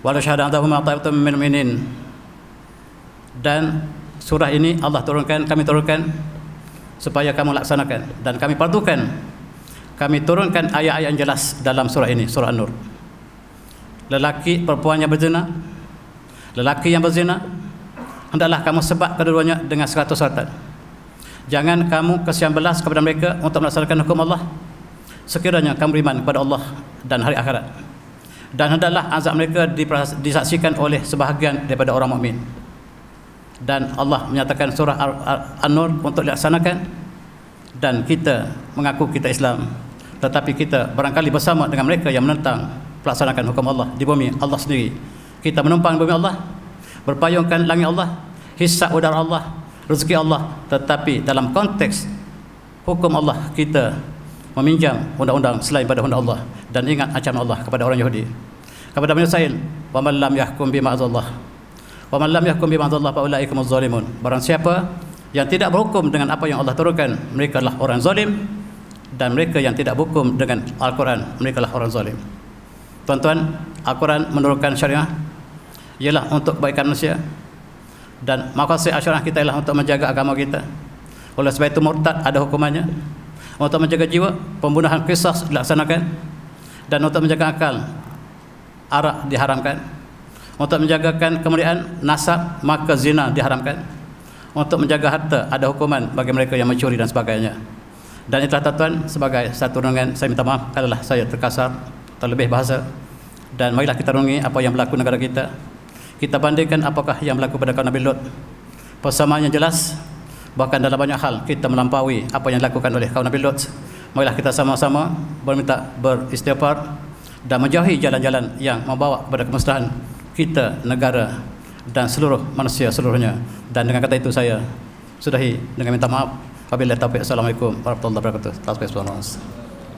wa la syahada antahuma ta'ifatun minal mu'minin. Dan surah ini Allah turunkan, kami turunkan supaya kamu laksanakan, dan kami fardukan. Kami turunkan ayat-ayat yang jelas dalam surah ini, surah An-Nur. Lelaki perempuan yang berzina, lelaki yang berzina, hendaklah kamu sebab keduanya dengan 100 syaratan. Jangan kamu kasihan belas kepada mereka untuk melaksanakan hukum Allah sekiranya kamu beriman kepada Allah dan hari akhirat. Dan hendaklah azab mereka disaksikan oleh sebahagian daripada orang mukmin. Dan Allah menyatakan surah An-Nur untuk dilaksanakan, dan kita mengaku kita Islam, tetapi kita barangkali bersama dengan mereka yang menentang pelaksanakan hukum Allah di bumi Allah sendiri. Kita menumpang bumi Allah, berpayungkan langit Allah, hisap udara Allah, rezeki Allah, tetapi dalam konteks hukum Allah kita meminjam undang-undang selain pada undang Allah dan ingat ancaman Allah kepada orang Yahudi. Kepada Bani Israil, wa man lam yahkum bima anzalallah wa man lam yahkum bima anzalallah fa ulaika humuz zalimun. Barang siapa yang tidak berhukum dengan apa yang Allah turunkan, mereka adalah orang zalim, dan mereka yang tidak berhukum dengan Al-Quran, mereka adalah orang zalim. Tuan-tuan, Al-Quran menurunkan syariah ialah untuk kebaikan manusia, dan maqasid syariah kita ialah untuk menjaga agama kita. Oleh sebab itu murtad ada hukumannya. Untuk menjaga jiwa, pembunuhan qisas dilaksanakan, dan untuk menjaga akal, arak diharamkan. Untuk menjagakan kemuliaan nasab, maka zina diharamkan. Untuk menjaga harta, ada hukuman bagi mereka yang mencuri dan sebagainya. Dan itulah tuan-tuan, sebagai satu renungan, saya minta maaf kalau saya terkasar, terlebih bahasa. Dan marilah kita renungi apa yang berlaku negara kita. Kita bandingkan apakah yang berlaku pada kaum Nabi Lut. Persamaan yang jelas, bahkan dalam banyak hal kita melampaui apa yang dilakukan oleh kaum Nabi Lut. Marilah kita sama-sama berminta beristighfar dan menjauhi jalan-jalan yang membawa kepada kemusnahan kita, negara, dan seluruh manusia seluruhnya. Dan dengan kata itu saya sudahi dengan minta maaf. Wabillahi taufiq. Assalamualaikum warahmatullahi wabarakatuh.